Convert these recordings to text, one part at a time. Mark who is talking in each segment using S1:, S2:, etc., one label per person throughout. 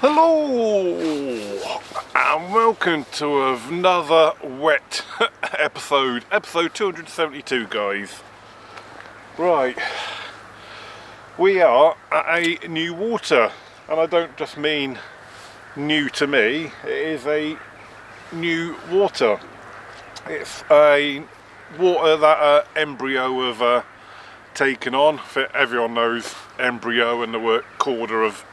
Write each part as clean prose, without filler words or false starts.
S1: Hello and welcome to another wet episode 272, guys. Right, we are at a new water, and I don't just mean new to me, it is a new water. It's a water that Embryo have taken on. Everyone knows Embryo and the work Corda have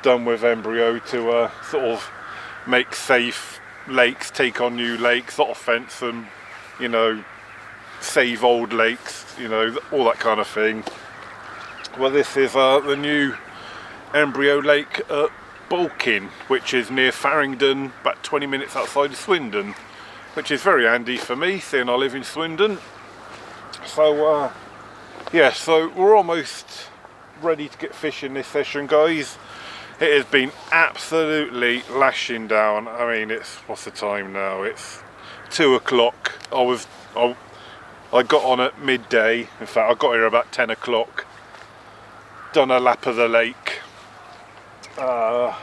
S1: done with Embryo to sort of make safe lakes, take on new lakes, sort of fence them, you know, save old lakes, you know, all that kind of thing. Well, this is the new Embryo lake at Baulking, which is near Farringdon, about 20 minutes outside of Swindon, which is very handy for me, seeing I live in Swindon. So yeah, so we're almost ready to get fishing this session, guys. It has been absolutely lashing down. I mean, it's, what's the time now? It's 2 o'clock. I got on at midday. In fact, I got here about 10 o'clock. Done a lap of the lake. And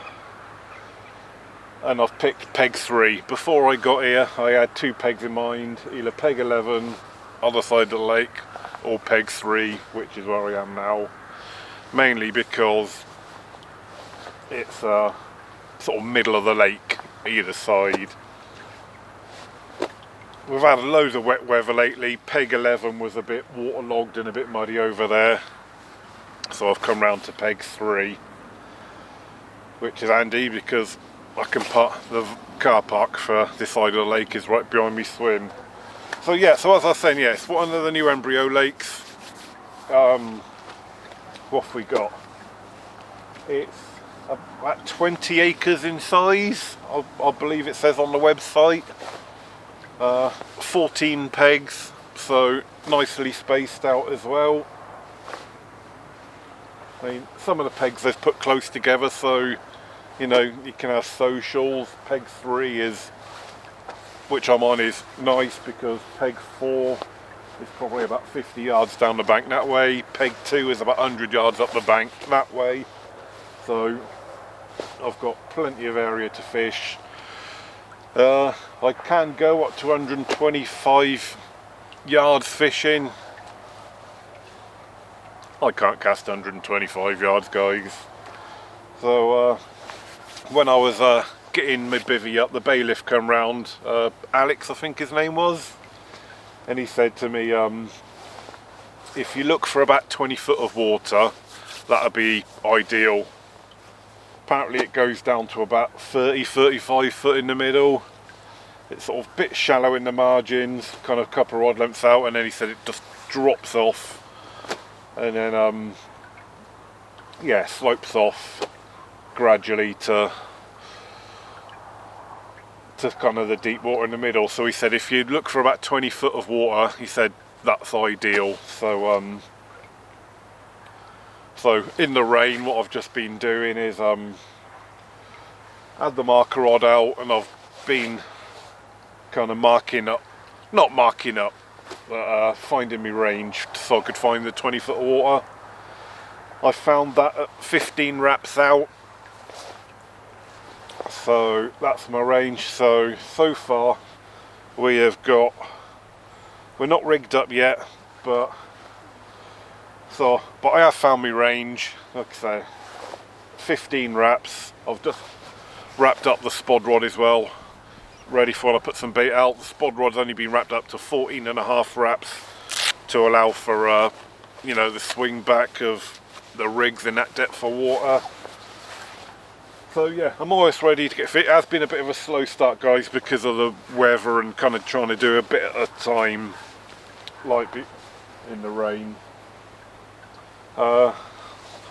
S1: I've picked peg 3. Before I got here, I had 2 pegs in mind. Either peg 11, other side of the lake, or peg 3, which is where I am now. Mainly because it's sort of middle of the lake, either side. We've had loads of wet weather lately. Peg 11 was a bit waterlogged and a bit muddy over there, so I've come round to peg 3, which is handy because I can park, the car park for this side of the lake is right behind me swim. So yeah, so as I was saying, yes, one of the new Embryo lakes. What have we got? It's about 20 acres in size, I believe it says on the website. 14 pegs, so nicely spaced out as well. I mean, some of the pegs they've put close together, so you know you can have socials. Peg 3 is, which I'm on, is nice because peg 4 is probably about 50 yards down the bank that way. Peg 2 is about 100 yards up the bank that way. So I've got plenty of area to fish. I can go up to 125 yards fishing. I can't cast 125 yards, guys. So when I was getting my bivvy up, the bailiff come round, Alex I think his name was, and he said to me, if you look for about 20 foot of water, that'd be ideal. Apparently it goes down to about 30-35 foot in the middle. It's sort of a bit shallow in the margins, kind of a couple of rod lengths out, and then he said it just drops off and then yeah, slopes off gradually to kind of the deep water in the middle. So he said if you look for about 20 foot of water, he said that's ideal. So so in the rain, what I've just been doing is had the marker rod out, and I've been kind of not marking up, but finding my range so I could find the 20 foot of water. I found that at 15 wraps out, so that's my range. So far we have got, we're not rigged up yet, but I have found my range. Like I say, 15 wraps. I've just wrapped up the spod rod as well, ready for when I put some bait out. The spod rod's only been wrapped up to 14.5 wraps to allow for you know, the swing back of the rigs in that depth of water. So yeah, I'm almost ready to get fit. It has been a bit of a slow start, guys, because of the weather and kind of trying to do a bit at a time, like in the rain.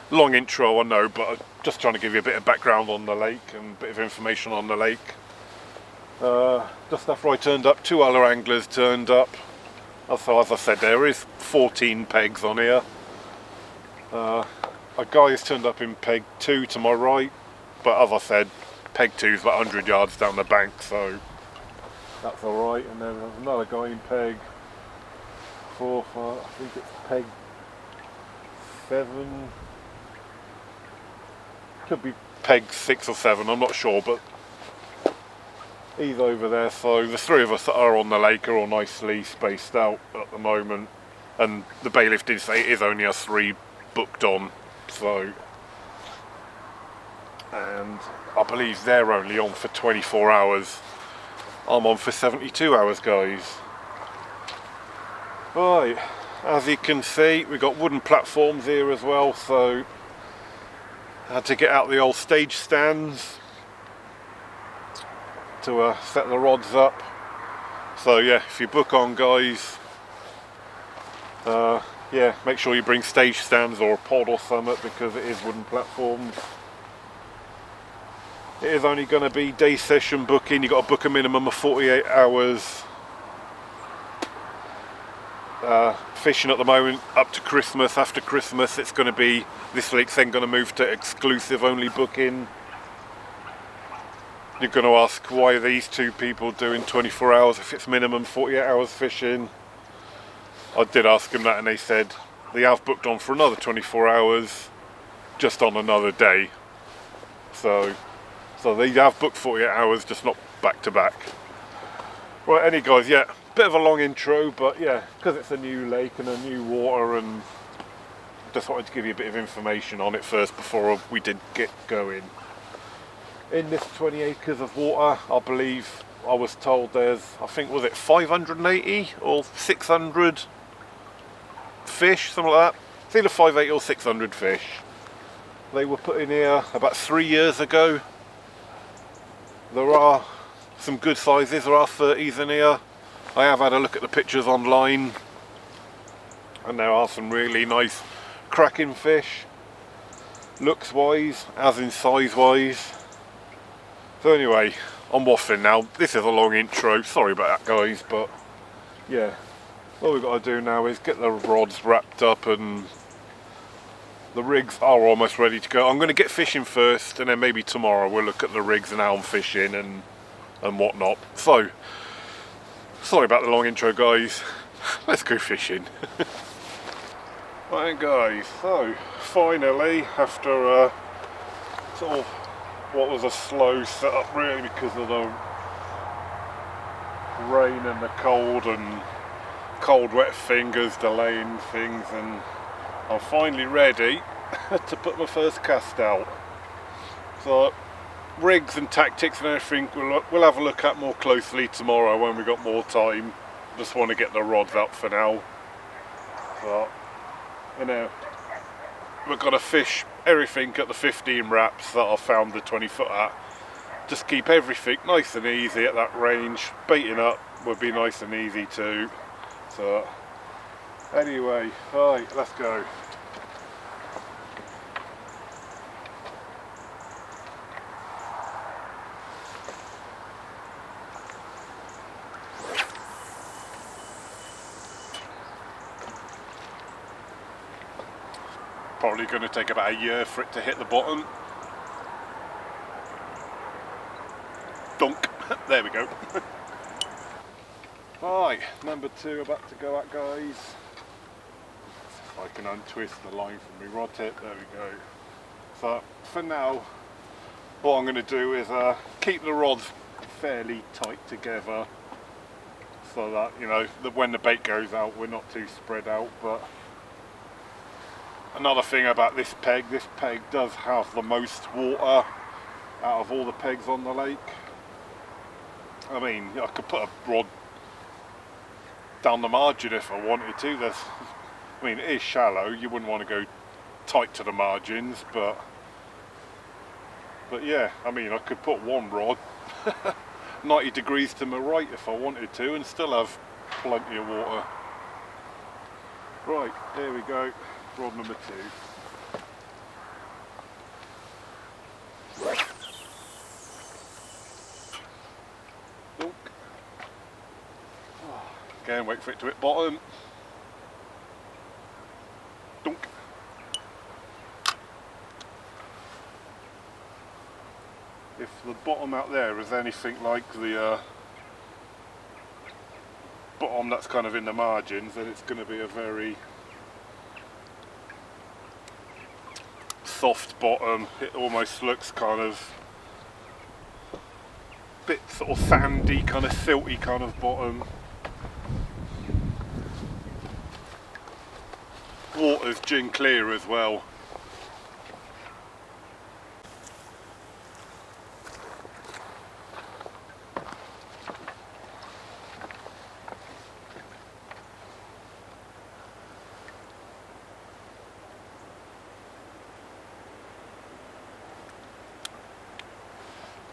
S1: Long intro, I know, but I'm just trying to give you a bit of background on the lake and a bit of information on the lake. Just after I turned up, 2 other anglers turned up. So as I said, there is 14 pegs on here. A guy has turned up in peg 2 to my right, but as I said, peg 2 is about 100 yards down the bank, so that's alright. And then there's another guy in peg 4, 5, I think it's peg 7. Could be peg 6 or 7, I'm not sure, but he's over there. So the three of us that are on the lake are all nicely spaced out at the moment, and the bailiff did say it is only us 3 booked on, so, and I believe they're only on for 24 hours. I'm on for 72 hours, guys. Right, as you can see, we've got wooden platforms here as well, so I had to get out the old stage stands to set the rods up. So yeah, if you book on, guys, yeah, make sure you bring stage stands or a pod or something, because it is wooden platforms. It is only going to be day session booking. You've got to book a minimum of 48 hours. Fishing at the moment up to Christmas. After Christmas it's going to be, this lake's then going to move to exclusive only booking. You're going to ask, why are these 2 people doing 24 hours if it's minimum 48 hours fishing? I did ask them that, and they said they have booked on for another 24 hours just on another day. So they have booked 48 hours, just not back to back. Right, anyway guys, yeah, bit of a long intro, but yeah, because it's a new lake and a new water, and just wanted to give you a bit of information on it first before we did get going. In this 20 acres of water, I believe I was told there's, I think, was it 580 or 600 fish, something like that. It's either 580 or 600 fish. They were put in here about 3 years ago. There are some good sizes, there are 30s in here. I have had a look at the pictures online, and there are some really nice cracking fish, looks wise as in size wise. So anyway, I'm waffling now. This is a long intro, sorry about that guys, but yeah, all we've got to do now is get the rods wrapped up, and the rigs are almost ready to go. I'm going to get fishing first, and then maybe tomorrow we'll look at the rigs and how I'm fishing and whatnot. So sorry about the long intro guys, let's go fishing. Right guys, so finally, after sort of what was a slow setup really because of the rain and the cold wet fingers delaying things, and I'm finally ready to put my first cast out. So rigs and tactics and everything we'll have a look at more closely tomorrow when we got more time. Just want to get the rods out for now. So, you know, we're going to fish everything at the 15 wraps that I found the 20 foot at. Just keep everything nice and easy at that range. Baiting up would be nice and easy too. So anyway, right, let's go. Probably going to take about a year for it to hit the bottom. Dunk. There we go. Right, number 2 about to go at guys. If I can untwist the line from my rod tip, there we go. So for now, what I'm going to do is keep the rods fairly tight together, so that, you know, that when the bait goes out we're not too spread out. But another thing about this peg does have the most water out of all the pegs on the lake. I mean, I could put a rod down the margin if I wanted to. I mean, it is shallow, you wouldn't want to go tight to the margins, but yeah, I mean, I could put one rod 90 degrees to my right if I wanted to and still have plenty of water. Right, here we go. Rod number 2. Dunk. Again, wait for it to hit bottom. Dunk. If the bottom out there is anything like the bottom that's kind of in the margins, then it's going to be a very soft bottom. It almost looks kind of bit sort of sandy, kind of silty kind of bottom. Water's gin clear as well.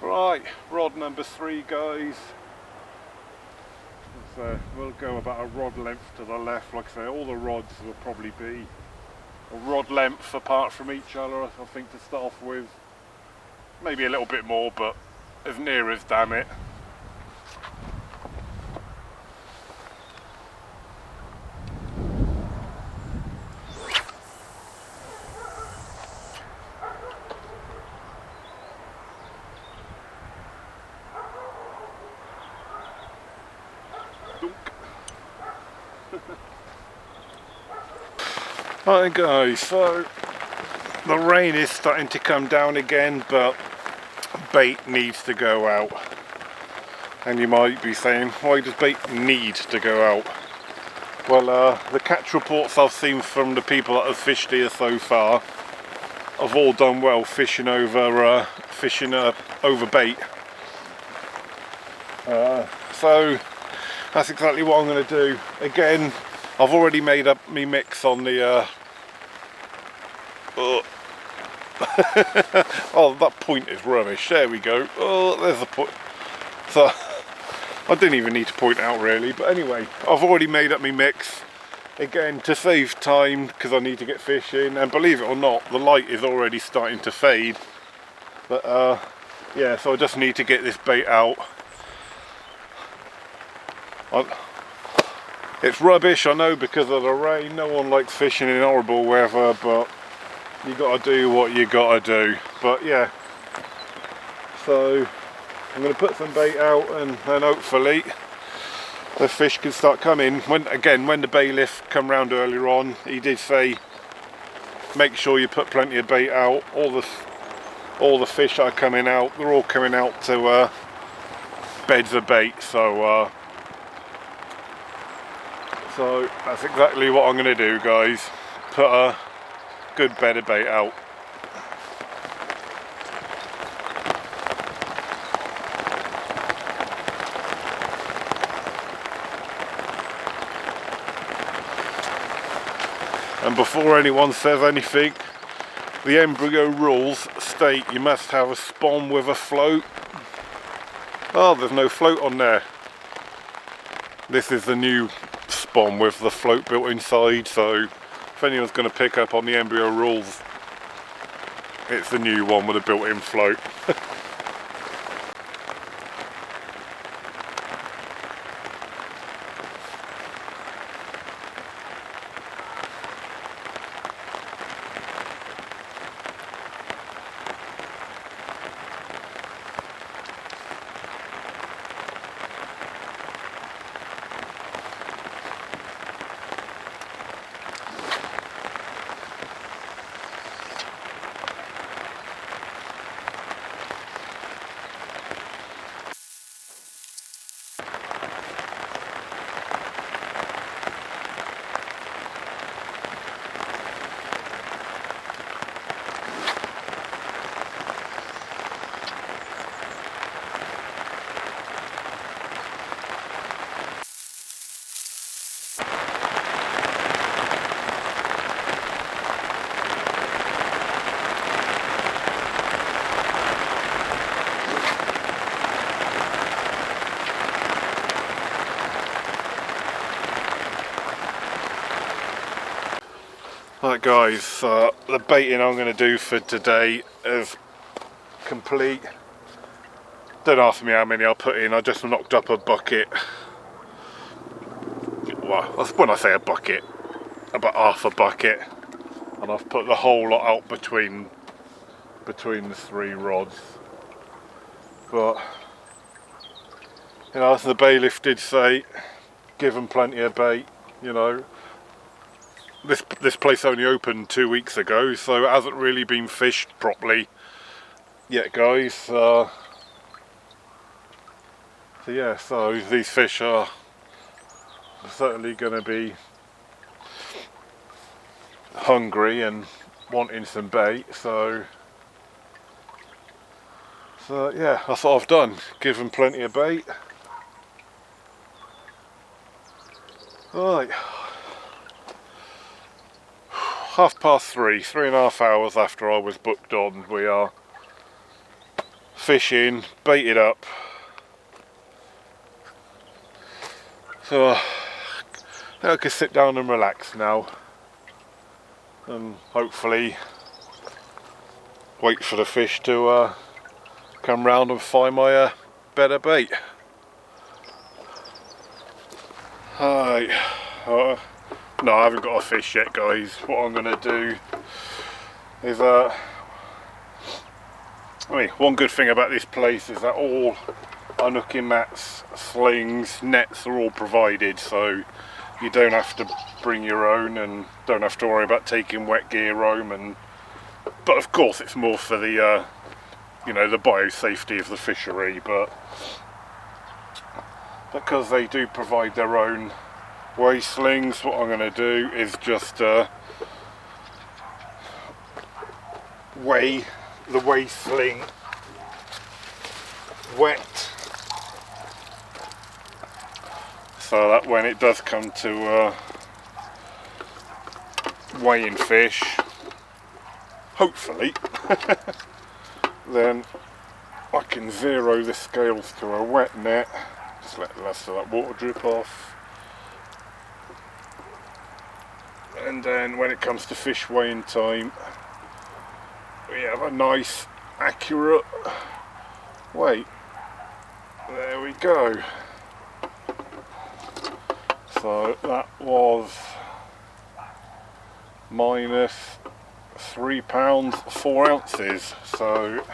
S1: Right, rod number 3, guys. So we'll go about a rod length to the left. Like I say, all the rods will probably be a rod length apart from each other, I think, to start off with. Maybe a little bit more, but as near as damn it. Right guys, so the rain is starting to come down again, but bait needs to go out. And you might be saying, why does bait need to go out? Well, the catch reports I've seen from the people that have fished here so far have all done well fishing over bait. So that's exactly what I'm going to do. Again, I've already made up me mix on the oh, that point is rubbish. There we go. Oh, there's the point. So I didn't even need to point out really, but anyway, I've already made up me mix again to save time because I need to get fish in, and believe it or not, the light is already starting to fade. But yeah, so I just need to get this bait out. It's rubbish, I know, because of the rain. No one likes fishing in horrible weather, but you gotta do what you gotta do. But yeah, so I'm gonna put some bait out, and then hopefully the fish can start coming. When the bailiff come round earlier on, he did say make sure you put plenty of bait out. All the fish are coming out. They're all coming out to beds of bait. So that's exactly what I'm going to do, guys. Put a good bed of bait out. And before anyone says anything, the embryo rules state you must have a spawn with a float. Oh, there's no float on there. This is the new spawn with the float built inside, so if anyone's going to pick up on the embryo rules, it's the new one with a built-in float. Right guys, the baiting I'm going to do for today is complete. Don't ask me how many I'll put in, I just knocked up a bucket. Well, when I say a bucket, about half a bucket. And I've put the whole lot out between the 3 rods. But, you know, as the bailiff did say, give them plenty of bait, you know. this place only opened 2 weeks ago, so it hasn't really been fished properly yet, guys. So yeah, so these fish are certainly going to be hungry and wanting some bait. So yeah, that's what I've done. Give them plenty of bait. Right. 3:30, 3.5 hours after I was booked on, we are fishing, baited up. So I can sit down and relax now, and hopefully wait for the fish to come round and find my better bait. Hi. No, I haven't got a fish yet, guys. What I'm going to do is, one good thing about this place is that all unhooking mats, slings, nets are all provided, so you don't have to bring your own and don't have to worry about taking wet gear home. But of course, it's more for the the biosafety of the fishery. But because they do provide their own weigh slings, what I'm going to do is just weigh the weigh sling wet, so that when it does come to weighing fish, hopefully, then I can zero the scales to a wet net. Just let the rest of that water drip off. And then when it comes to fish weighing time, we have a nice accurate weight. There we go. So that was minus £3 4 ounces. So,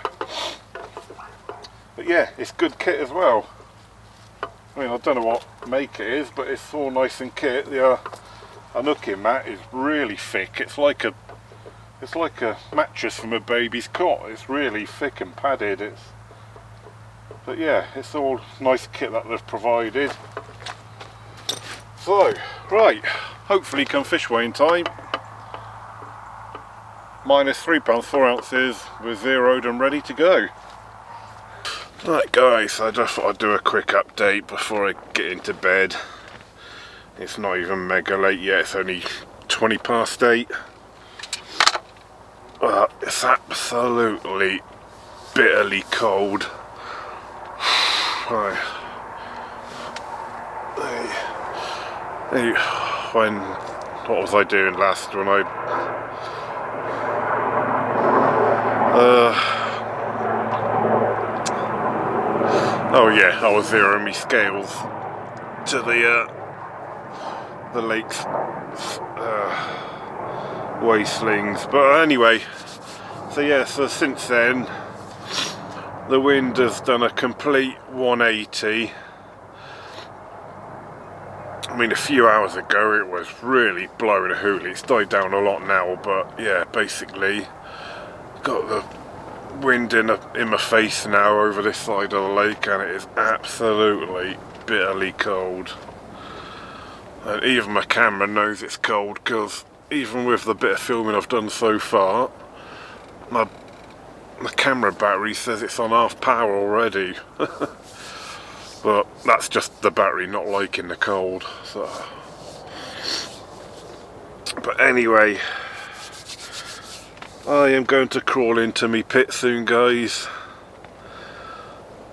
S1: but yeah, it's good kit as well. I mean, I don't know what make it is, but it's all nice and kit. The unhooking mat is really thick. It's like a mattress from a baby's cot. It's really thick and padded. But yeah, it's all nice kit that they've provided. So, right, hopefully come fish weighing time, minus £3 4 ounces, we're zeroed and ready to go. Right guys, I just thought I'd do a quick update before I get into bed. It's not even mega late yet, it's only 20 past 8. It's absolutely bitterly cold. What was I doing last when I oh yeah, I was zeroing me scales to the lake's weigh slings. But anyway, so yeah, so since then the wind has done a complete 180. I mean, a few hours ago it was really blowing a hoot. It's died down a lot now, but yeah, basically got the wind in my face now over this side of the lake, and it is absolutely bitterly cold. And even my camera knows it's cold, because even with the bit of filming I've done so far, my camera battery says it's on half power already. But that's just the battery not liking the cold. So, but anyway, I am going to crawl into me pit soon, guys,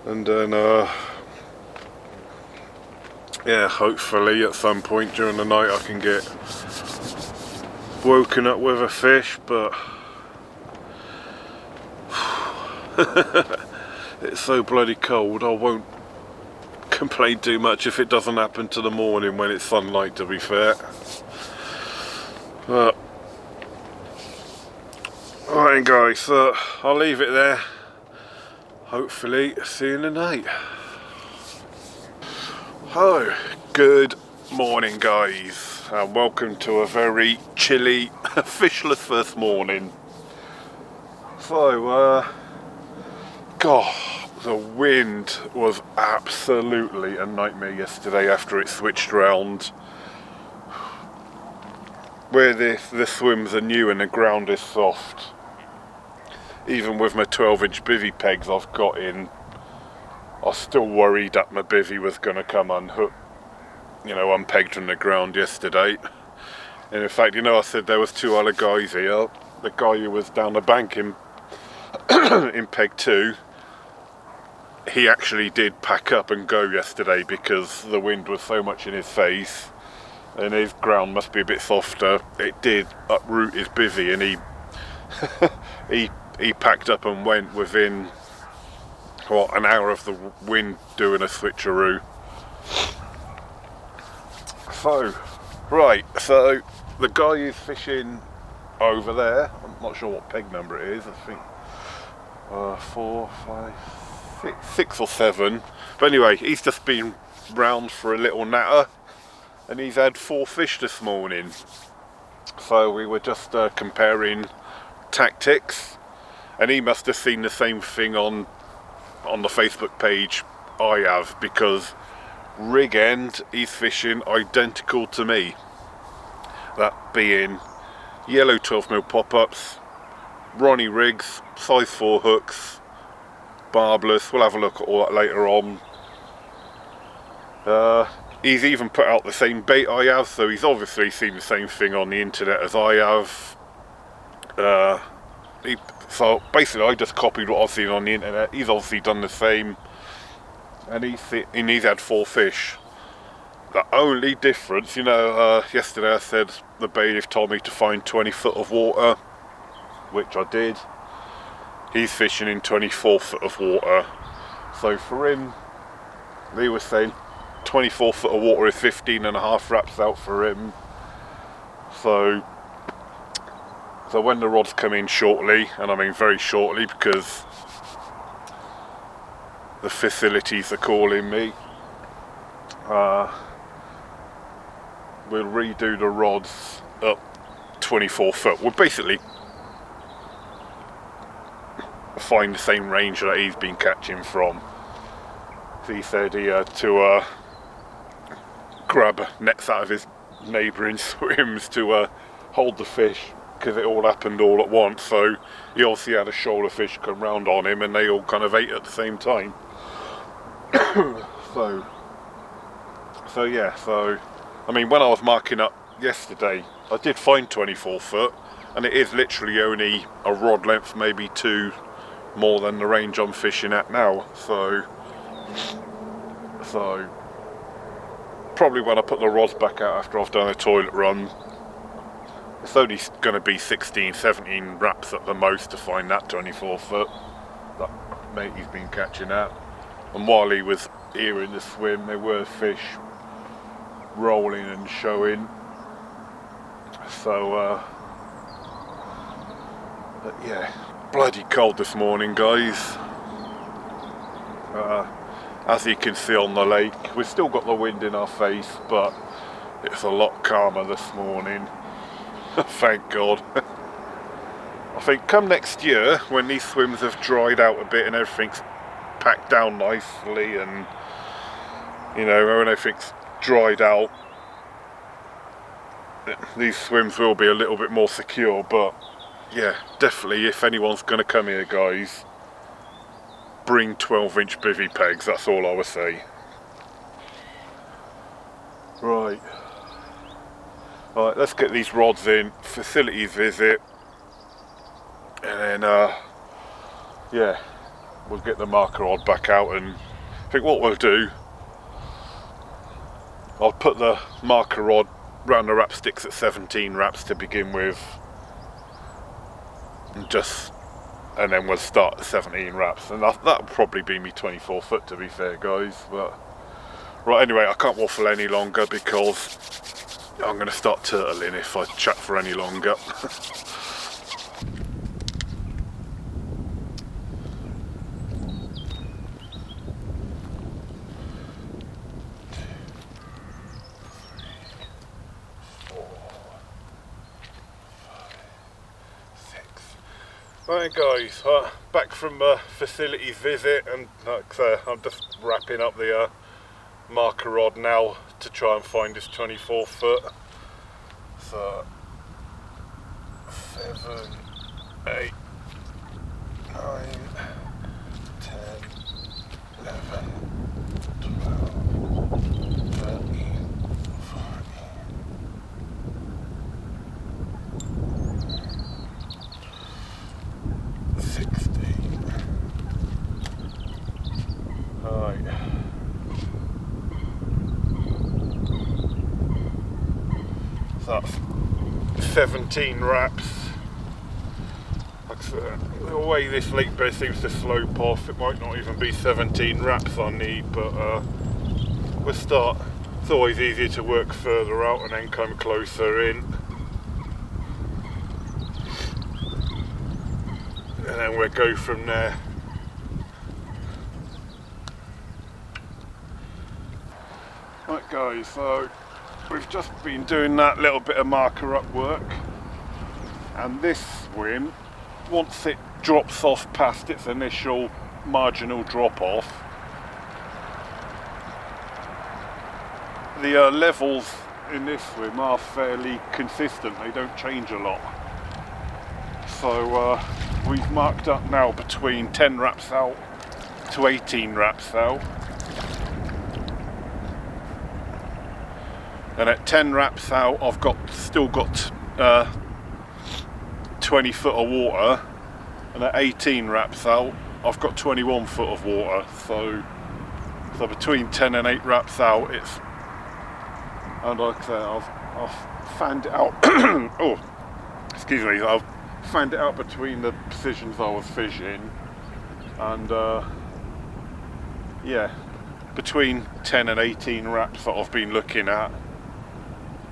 S1: and then yeah, hopefully at some point during the night I can get woken up with a fish. But it's so bloody cold, I won't complain too much if it doesn't happen to the morning when it's sunlight, to be fair. But alright guys, so I'll leave it there. Hopefully see you in the night. Hello, good morning guys. and welcome to a very chilly, fishless first morning. So, God, the wind was absolutely a nightmare yesterday after it switched round. Where the swims are new and the ground is soft, even with my 12-inch bivvy pegs I've got in, I was still worried that my bivvy was going to come unhooked, unpegged from the ground yesterday. And in fact, I said there was two other guys here. The guy who was down the bank in in peg 2, he actually did pack up and go yesterday because the wind was so much in his face and his ground must be a bit softer. It did uproot his bivvy, and he packed up and went within an hour of the wind doing a switcheroo. So, right, so the guy is fishing over there. I'm not sure what peg number it is. I think 4, 5, 6 or 7. But anyway, he's just been round for a little natter, and he's had 4 fish this morning. So we were just comparing tactics, and he must have seen the same thing on the Facebook page I have, because rig end he's fishing identical to me, that being yellow 12mm pop-ups, Ronnie rigs, size 4 hooks, barbless. We'll have a look at all that later on. He's even put out the same bait I have, so he's obviously seen the same thing on the internet as I have. So basically I just copied what I've seen on the internet. He's obviously done the same, and he's had 4 fish. The only difference, yesterday I said the bailiff told me to find 20 foot of water, which I did. He's fishing in 24 foot of water. So for him, he was saying 24 foot of water is 15.5 wraps out for him. So when the rods come in shortly, and I mean very shortly because the facilities are calling me, we'll redo the rods up 24 foot. We'll basically find the same range that he's been catching from. So he said he had to grab nets out of his neighbouring swims to hold the fish, because it all happened all at once. So he obviously had a shoal of fish come round on him, and they all kind of ate at the same time. So yeah, I mean, when I was marking up yesterday, I did find 24 foot, and it is literally only a rod length, maybe 2 more than the range I'm fishing at now. So probably when I put the rods back out after I've done a toilet run, it's only going to be 16, 17 wraps at the most to find that 24 foot that mate he's been catching at. And while he was here in the swim, there were fish rolling and showing. So but yeah, bloody cold this morning, guys. As you can see on the lake, we've still got the wind in our face, but it's a lot calmer this morning. Thank God. I think come next year, when these swims have dried out a bit and everything's packed down nicely, and when everything's dried out, these swims will be a little bit more secure. But yeah, definitely, if anyone's going to come here, guys, bring 12-inch bivvy pegs. That's all I would say. Right, let's get these rods in, facility visit, and then yeah, we'll get the marker rod back out. And I think what we'll do, I'll put the marker rod round the wrap sticks at 17 wraps to begin with, and then we'll start at 17 wraps, and that'll probably be me 24 foot, to be fair, guys. But right, anyway, I can't waffle any longer because I'm going to start turtling if I chat for any longer. Right guys, back from facilities visit, and like I say, I'm just wrapping up the marker rod now to try and find this 24 foot. So 7, 8, 9, 10, 11, 12, 13, 14. Right. So that's 17 wraps. Like I said, the way this lake bed seems to slope off, it might not even be 17 wraps I need, but we'll start. It's always easier to work further out and then come closer in. And then we'll go from there. Right guys, so we've just been doing that little bit of marker up work, and this swim, once it drops off past its initial marginal drop off, the levels in this swim are fairly consistent, they don't change a lot. So we've marked up now between 10 wraps out to 18 wraps out. And at 10 wraps out, I've still got 20 foot of water, and at 18 wraps out, I've got 21 foot of water. So between 10 and 8 wraps out, it's, and like I say, I've fanned it out. Oh, excuse me. I've fanned it out between the positions I was fishing, and yeah, between 10 and 18 wraps that I've been looking at,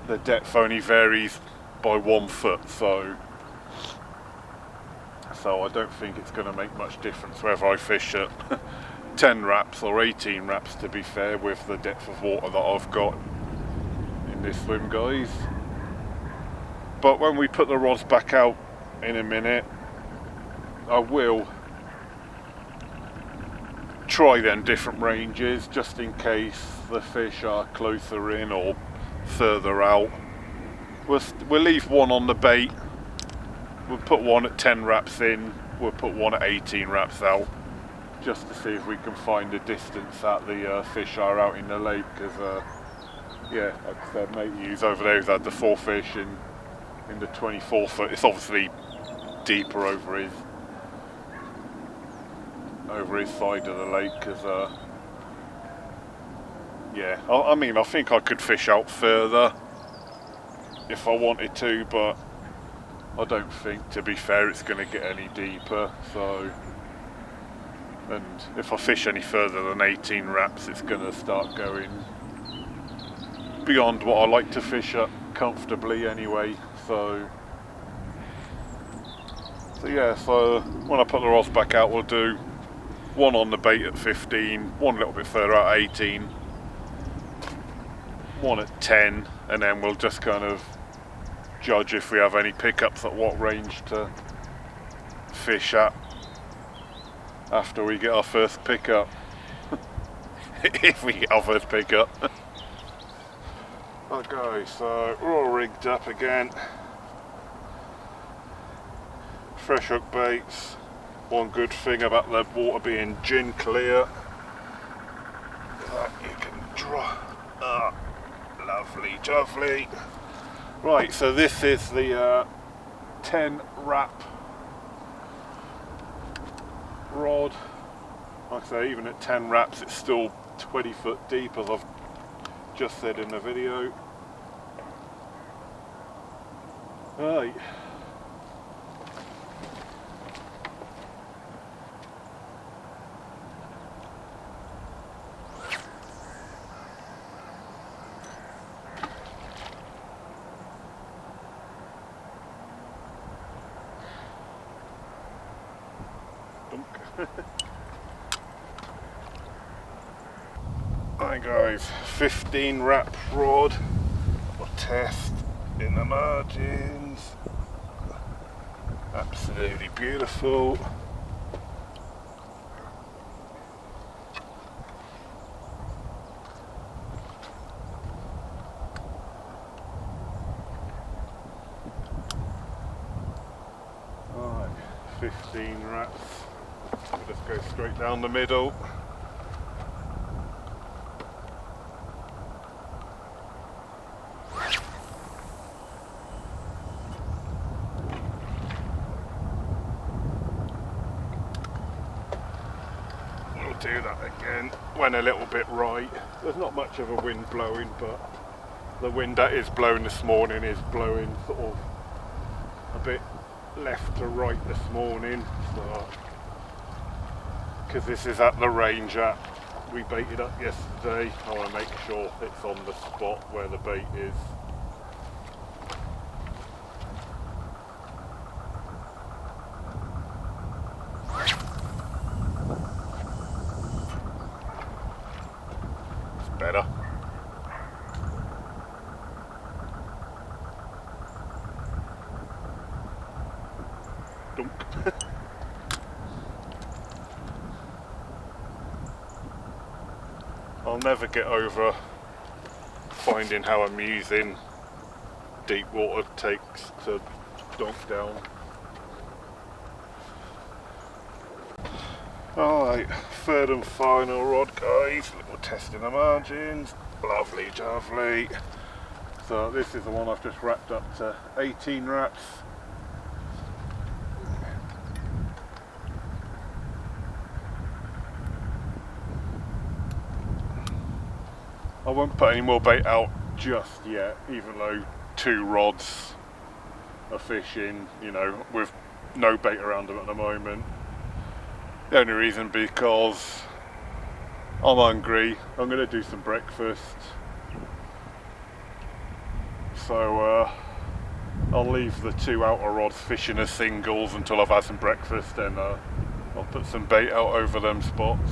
S1: the depth only varies by 1 foot, so I don't think it's going to make much difference whether I fish at 10 wraps or 18 wraps, to be fair, with the depth of water that I've got in this swim, guys. But when we put the rods back out in a minute, I will try then different ranges, just in case the fish are closer in or further out. We'll leave one on the bait, we'll put one at 10 wraps in, we'll put one at 18 wraps out, just to see if we can find the distance that the fish are out in the lake, because yeah, like I said, mate Hughes over there who's had the 4 fish in the 24 foot, it's obviously deeper over his side of the lake, because yeah, I mean, I think I could fish out further if I wanted to, but I don't think, to be fair, it's going to get any deeper. So, and if I fish any further than 18 wraps, it's going to start going beyond what I like to fish at comfortably anyway. So yeah, so when I put the rods back out, we'll do one on the bait at 15, one a little bit further out at 18, one at 10, and then we'll just kind of judge if we have any pickups at what range to fish at after we get our first pickup. If we get our first pickup. Okay, so we're all rigged up again. Fresh hook baits. One good thing about the water being gin clear, that you can draw. Lovely, lovely. Right, so this is the 10 wrap rod. Like I say, even at 10 wraps, it's still 20 foot deep, as I've just said in the video. Right. Hi guys, 15 wrap rod or test in the margins. Absolutely beautiful. Right, 15 rats. We'll just go straight down the middle. Do that again when a little bit right. There's not much of a wind blowing, but the wind that is blowing this morning is blowing sort of a bit left to right this morning, so because this is at the range that we baited up yesterday, I want to make sure it's on the spot where the bait is. Better. Dunk. I'll never get over finding how amusing deep water takes to dunk down. Alright, third and final rod, guys. Little testing the margins. Lovely, lovely. So this is the one I've just wrapped up to 18 wraps. I won't put any more bait out just yet, even though 2 rods are fishing, you know, with no bait around them at the moment. The only reason because I'm hungry, I'm going to do some breakfast, so I'll leave the 2 outer rods fishing as singles until I've had some breakfast, then I'll put some bait out over them spots.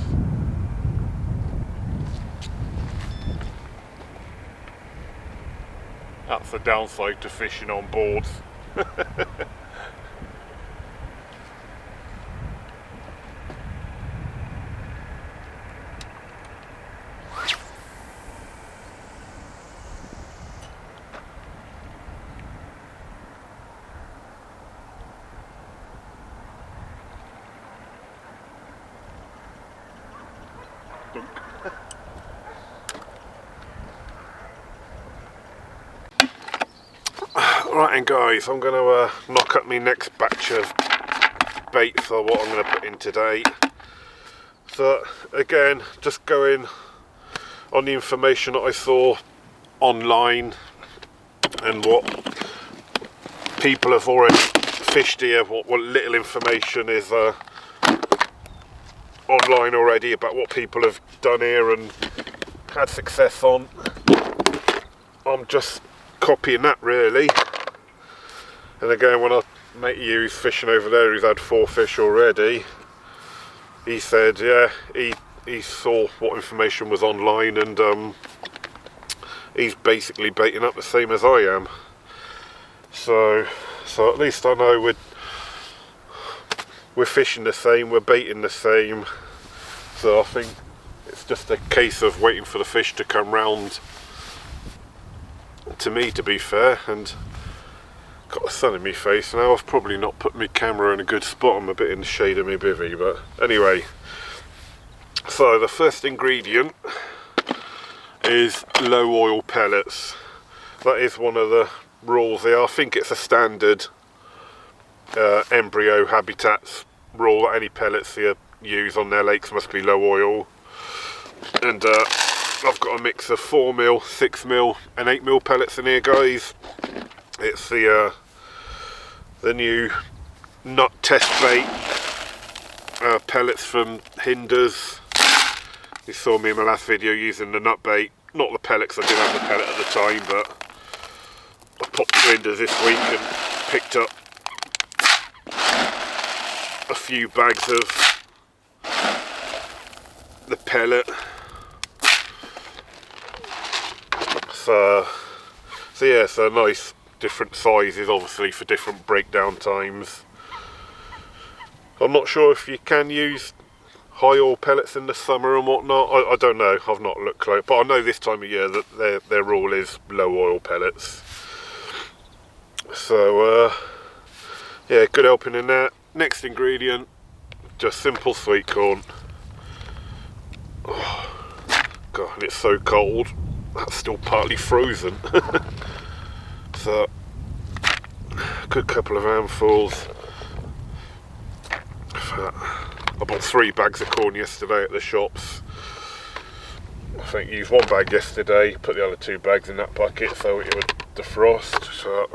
S1: That's the downside to fishing on boards. Right, and guys, I'm going to knock up my next batch of bait for what I'm going to put in today. So again, just going on the information that I saw online and what people have already fished here, what little information is online already about what people have done here and had success on. I'm just copying that really. And again, when I mate you who's fishing over there, who's had 4 fish already, he said, yeah, he saw what information was online, and he's basically baiting up the same as I am. So at least I know we're fishing the same, we're baiting the same. So I think it's just a case of waiting for the fish to come round to me, to be fair. And got the sun in my face now. I've probably not put my camera in a good spot. I'm a bit in the shade of my bivvy, but anyway. So the first ingredient is low oil pellets. That is one of the rules here. I think it's a standard embryo habitats rule that any pellets you use on their lakes must be low oil. And I've got a mix of 4mm, 6mm and 8mm pellets in here, guys. It's the new nut test bait pellets from Hinders. You saw me in my last video using the nut bait, not the pellets. I didn't have the pellet at the time, but I popped to Hinders this week and picked up a few bags of the pellet. So yeah, so nice different sizes, obviously for different breakdown times. I'm not sure if you can use high oil pellets in the summer and whatnot. I don't know, I've not looked close, but I know this time of year that their rule is low oil pellets. So yeah, good helping in that. Next ingredient, just simple sweet corn. Oh, God, it's so cold. That's still partly frozen. So, a good couple of handfuls. I bought 3 bags of corn yesterday at the shops. I think used 1 bag yesterday, put the other 2 bags in that bucket so it would defrost. So,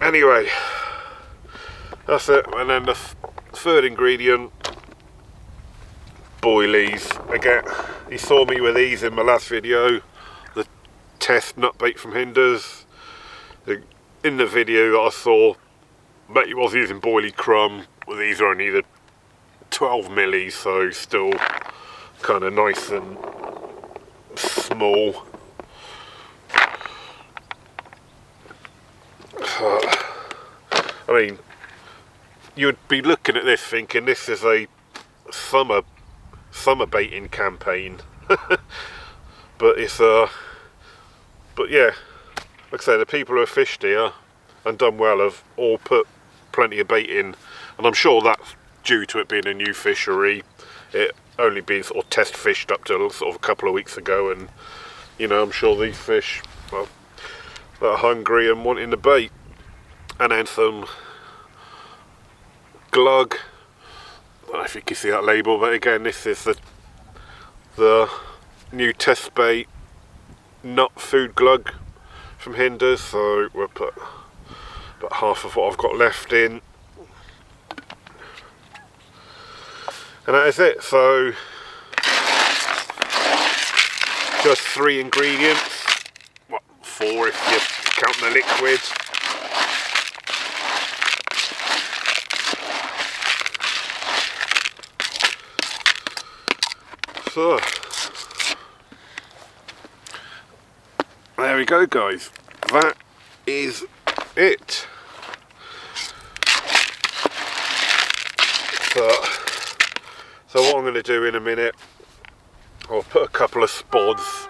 S1: anyway, that's it. And then the third ingredient, boilies. Again, you saw me with these in my last video, the test nut bait from Hinders. In the video that I saw, Matty was using boilie crumb. Well, these are only the 12 millis, so still kind of nice and small. I mean, you'd be looking at this thinking this is a summer baiting campaign, but it's but yeah, like I say, the people who have fished here and done well have all put plenty of bait in, and I'm sure that's due to it being a new fishery. It only been sort of test fished up to sort of a couple of weeks ago, and you know, I'm sure these fish, well, they're hungry and wanting the bait. And then some glug. I don't know if you can see that label, but again, this is the new test bait nut food glug from Hinders, so we'll put about half of what I've got left in, and that is it. So just 3 ingredients, well, 4 if you count the liquid. So there we go, guys, that is it. So what I'm going to do in a minute, I'll put a couple of spods.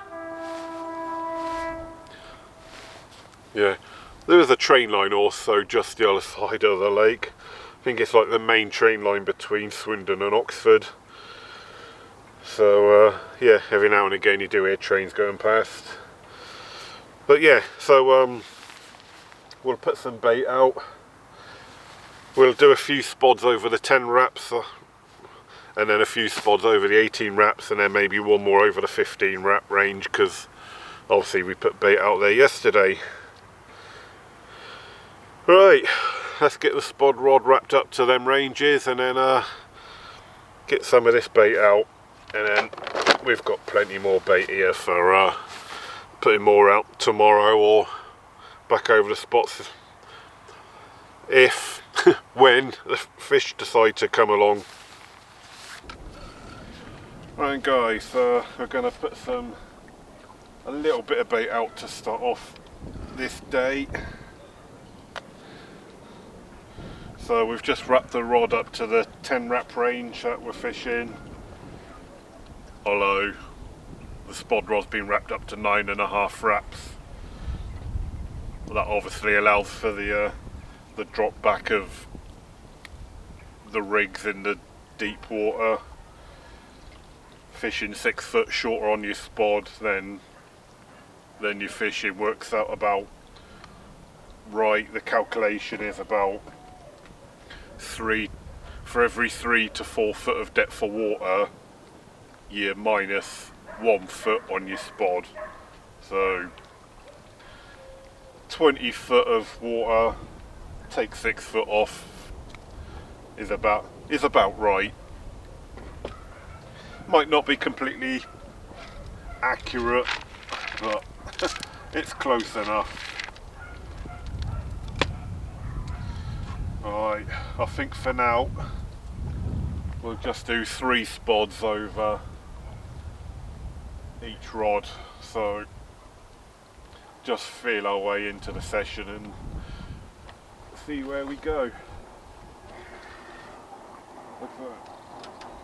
S1: Yeah, there is a train line also just the other side of the lake. I think it's like the main train line between Swindon and Oxford. So yeah, every now and again you do hear trains going past. But yeah, so we'll put some bait out. We'll do a few spods over the 10 wraps, and then a few spods over the 18 wraps, and then maybe one more over the 15 wrap range, because obviously we put bait out there yesterday. Right, let's get the spod rod wrapped up to them ranges, and then get some of this bait out. And then we've got plenty more bait here for putting more out tomorrow or back over the spots if, when the fish decide to come along. Right guys, we're going to put a little bit of bait out to start off this day. So we've just wrapped the rod up to the 10 wrap range that we're fishing. Although the spod rod's been wrapped up to 9.5 wraps. That obviously allows for the drop back of the rigs in the deep water. Fishing 6 foot shorter on your spod than your fishing works out about right. The calculation is about for every 3 to 4 foot of depth of water, you're minus 1 foot on your spod. So 20 foot of water, take 6 foot off, is about right. Might not be completely accurate, but it's close enough. Alright, I think for now we'll just do 3 spods over each rod, so just feel our way into the session and see where we go.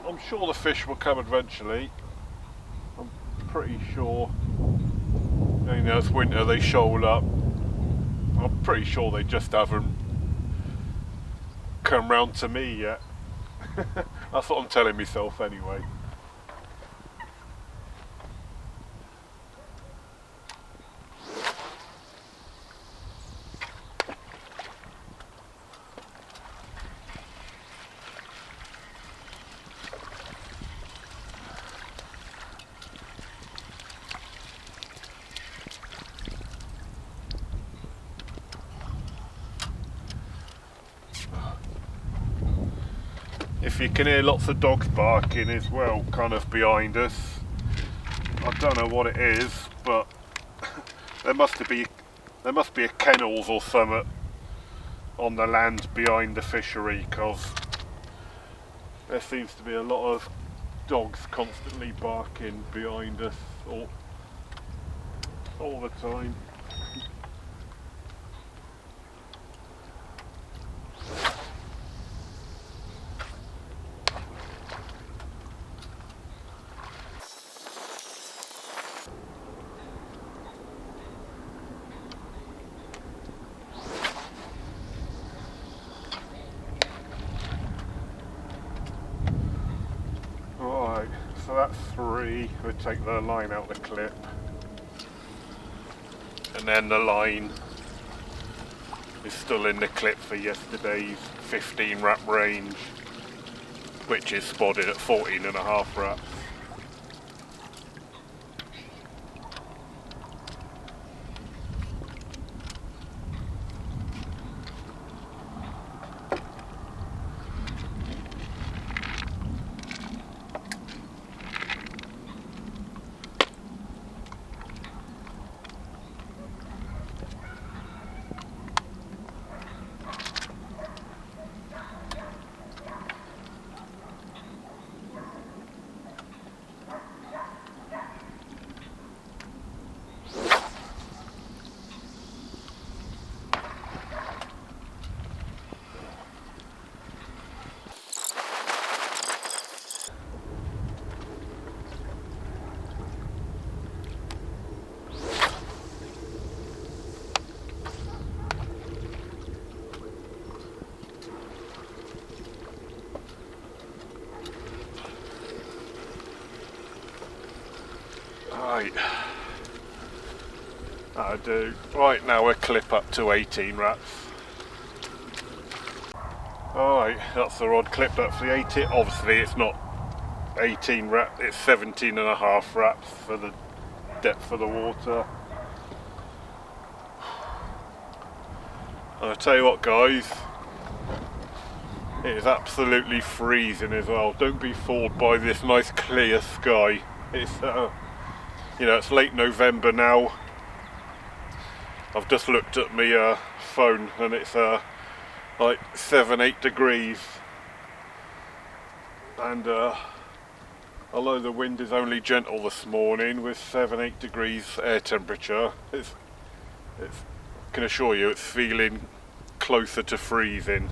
S1: I'm sure the fish will come eventually. I'm pretty sure. You know, it's winter, they shoal up. I'm pretty sure they just haven't come round to me yet. That's what I'm telling myself anyway. If you can hear lots of dogs barking as well, kind of behind us. I don't know what it is, but there must be a kennels or something on the land behind the fishery, because there seems to be a lot of dogs constantly barking behind us all the time. So that's 3, we'll take the line out the clip, and then the line is still in the clip for yesterday's 15 wrap range, which is spotted at 14.5 wraps. Right, that'll do. Right, now we'll clip up to 18 wraps. Alright, that's the rod clipped up for the 18. Obviously it's not 18 wraps, it's 17.5 wraps for the depth of the water. I'll tell you what guys, it is absolutely freezing as well. Don't be fooled by this nice clear sky. It's you know, it's late November now. I've just looked at my phone and it's like 7-8 degrees, and although the wind is only gentle this morning with 7-8 degrees air temperature, I can assure you it's feeling closer to freezing.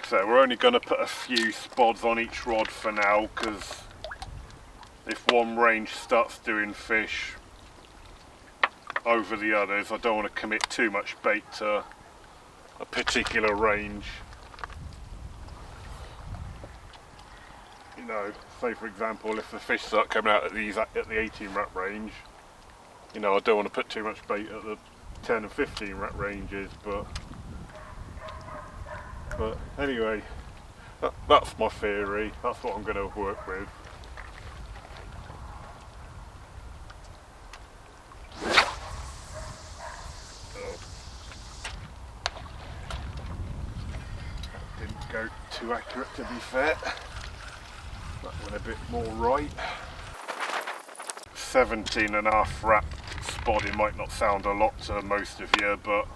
S1: So we're only going to put a few spods on each rod for now, because if one range starts doing fish over the others, I don't want to commit too much bait to a particular range. You know, say for example, if the fish start coming out at the 18 wrap range, you know, I don't want to put too much bait at the 10 and 15 wrap ranges, but anyway, that's my theory, that's what I'm going to work with. go too accurate to be fair. That one a bit more right. 17.5 wrap spotting might not sound a lot to most of you, but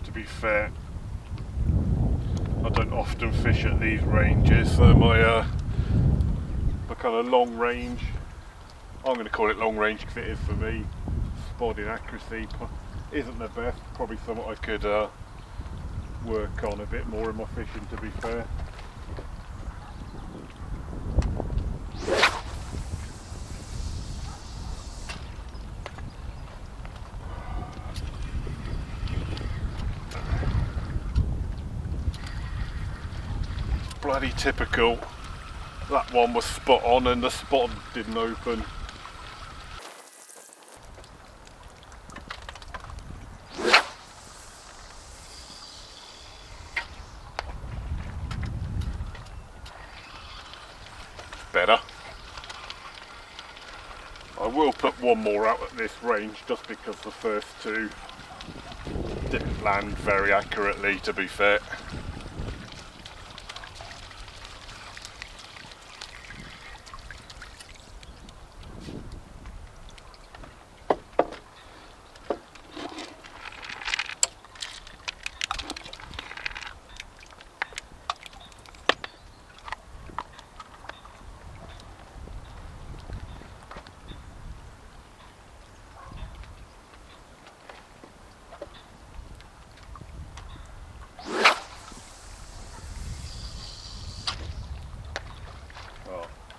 S1: to be fair, I don't often fish at these ranges, so my kind of long range, I'm going to call it long range because it is for me, spotting accuracy isn't the best. Probably something I could work on a bit more in my fishing, to be fair. Bloody typical. That one was spot on and the spot didn't open. Better. I will put one more out at this range just because the first two didn't land very accurately, to be fair.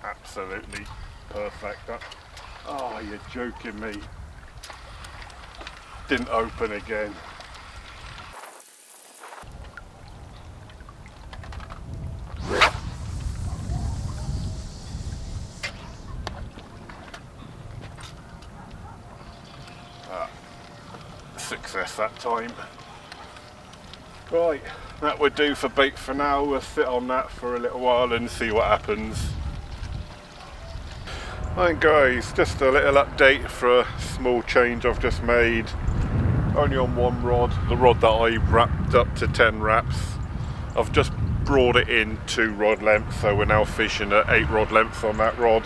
S1: Absolutely perfect. Oh, you're joking me. Didn't open again. Success that time. Right, that would do for bait for now. We'll sit on that for a little while and see what happens. Right guys, just a little update for a small change I've just made. Only on one rod, the rod that I wrapped up to 10 wraps. I've just brought it in 2 rod lengths, so we're now fishing at 8 rod lengths on that rod.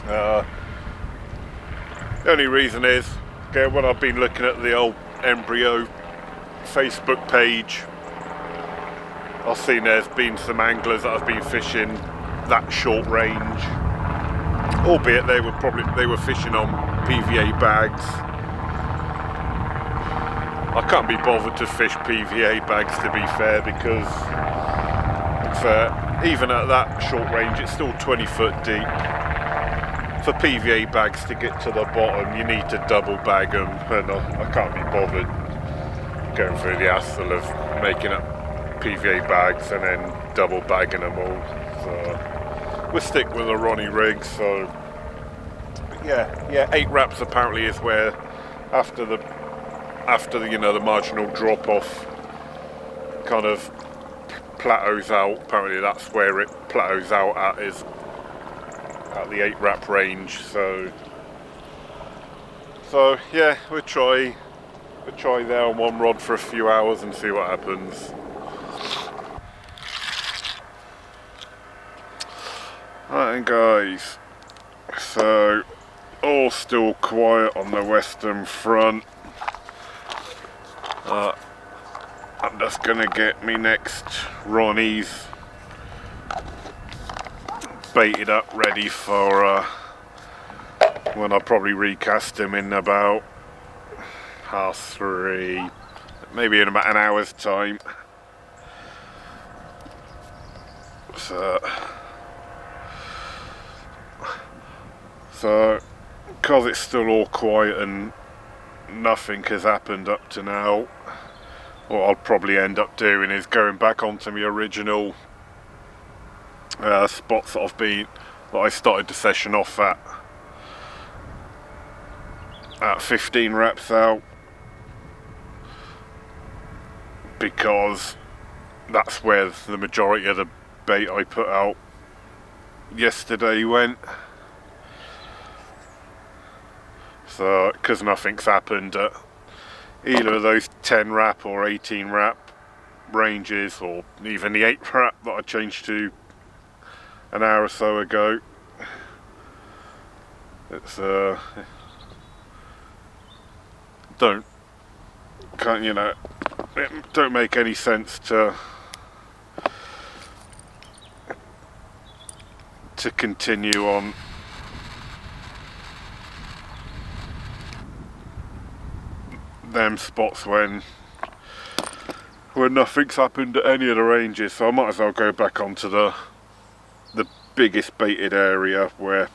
S1: The only reason is, again, when I've been looking at the old Embryo Facebook page, I've seen there's been some anglers that have been fishing that short range, albeit they were fishing on PVA bags. I can't be bothered to fish PVA bags, to be fair, because even at that short range it's still 20 foot deep. For PVA bags to get to the bottom you need to double bag them, and I can't be bothered going through the hassle of making up PVA bags and then double bagging them all. So we'll stick with the Ronnie rig. So yeah, 8 wraps apparently is where after the the marginal drop off kind of plateaus out. Apparently that's where it plateaus out at, is at the 8 wrap range. So yeah, we'll try there on one rod for a few hours and see what happens. Right guys, so all still quiet on the western front. I'm just gonna get me next Ronnies baited up, ready for when I probably recast him in about 3:30, maybe in about an hour's time. So because it's still all quiet and nothing has happened up to now, what I'll probably end up doing is going back onto my original spots that I started the session off at 15 wraps out, because that's where the majority of the bait I put out yesterday went. So because nothing's happened at either of those 10 wrap or 18 wrap ranges, or even the 8 wrap that I changed to an hour or so ago. It's it don't make any sense to continue on them spots when nothing's happened at any of the ranges. So I might as well go back onto the biggest baited area, where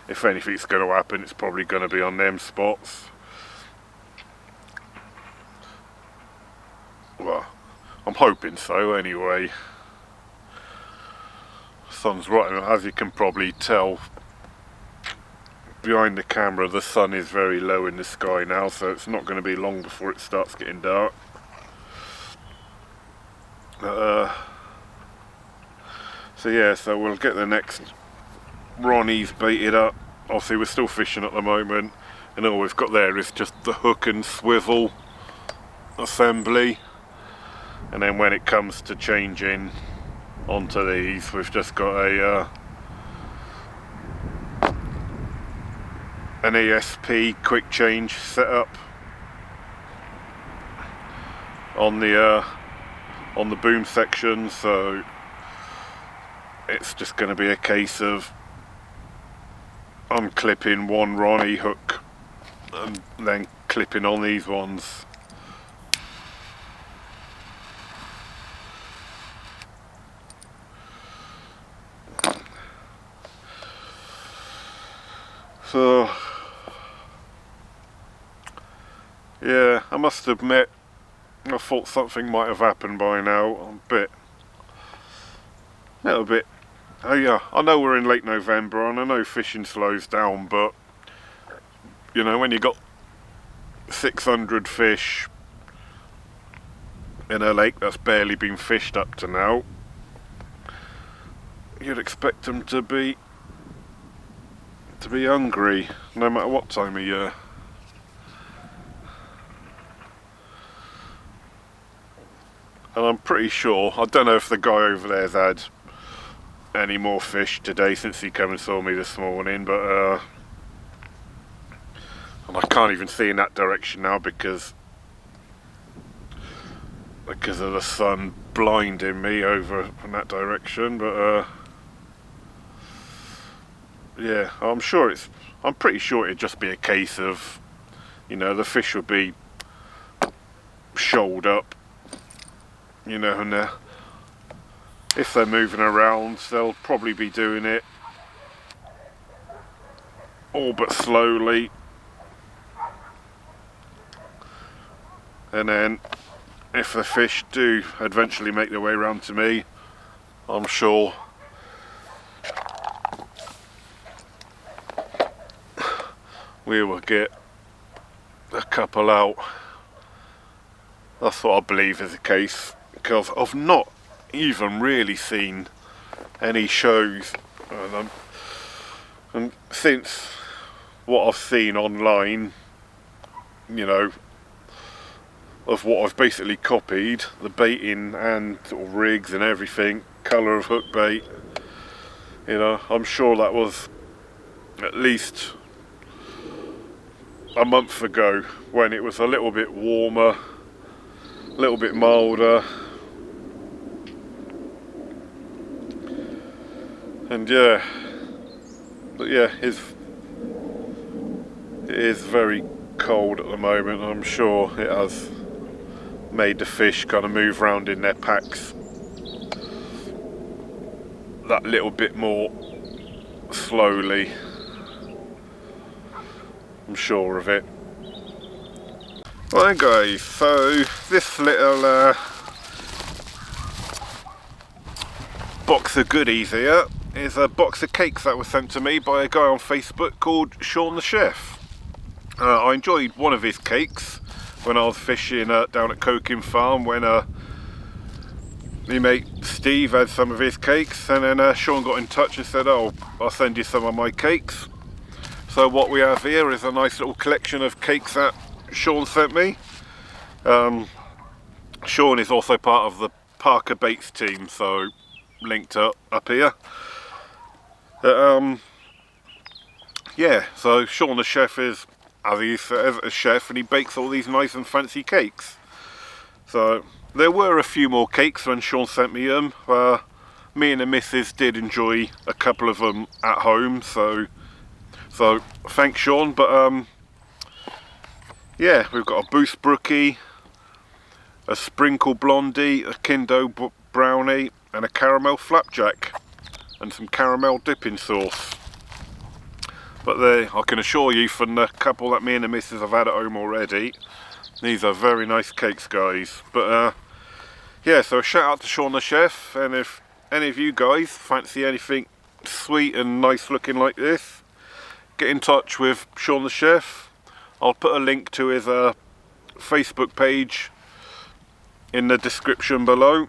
S1: if anything's going to happen, it's probably going to be on them spots. Well, I'm hoping so anyway. Sun's right, as you can probably tell behind the camera, the sun is very low in the sky now, so it's not going to be long before it starts getting dark. So yeah, so we'll get the next Ronnies baited up. Obviously we're still fishing at the moment, and all we've got there is just the hook and swivel assembly, and then when it comes to changing onto these, we've just got an ESP quick change set up on the boom section, so it's just going to be a case of unclipping one Ronnie hook and then clipping on these ones. So yeah, I must admit, I thought something might have happened by now. I'm a little bit. Oh yeah, I know we're in late November and I know fishing slows down, but you know, when you got 600 fish in a lake that's barely been fished up to now, you'd expect them to be hungry no matter what time of year. And I'm pretty sure, I don't know if the guy over there's had any more fish today since he came and saw me this morning, but and I can't even see in that direction now because of the sun blinding me over in that direction. But yeah, I'm pretty sure it'd just be a case of, you know, the fish would be shoaled up, you know, and if they're moving around, they'll probably be doing it all but slowly, and then if the fish do eventually make their way around to me, I'm sure we will get a couple out. That's what I believe is the case, because I've not even really seen any shows, and since what I've seen online, you know, of what I've basically copied, the baiting and sort of rigs and everything, colour of hook bait, you know, I'm sure that was at least a month ago when it was a little bit warmer, a little bit milder, and yeah, but yeah, it is very cold at the moment. I'm sure it has made the fish kind of move around in their packs that little bit more slowly. I'm sure of it. Right guys, so this little box of goodies here is a box of cakes that was sent to me by a guy on Facebook called Sean the Chef. I enjoyed one of his cakes when I was fishing down at Coking Farm, when my mate Steve had some of his cakes, and then Sean got in touch and said, oh, I'll send you some of my cakes. So what we have here is a nice little collection of cakes that Sean sent me. Sean is also part of the Parker Baits team, so linked up here. Yeah, so Sean the chef is, as he says, a chef, and he bakes all these nice and fancy cakes. So there were a few more cakes when Sean sent me them. Me and the missus did enjoy a couple of them at home, so thanks Sean. But yeah, we've got a Boost Brookie, a Sprinkle Blondie, a Kindo Brownie, and a Caramel Flapjack, and some caramel dipping sauce. But I can assure you, from the couple that me and the missus have had at home already, these are very nice cakes, guys. But yeah, so a shout out to Sean the chef, and if any of you guys fancy anything sweet and nice looking like this, get in touch with Sean the chef. I'll put a link to his Facebook page in the description below.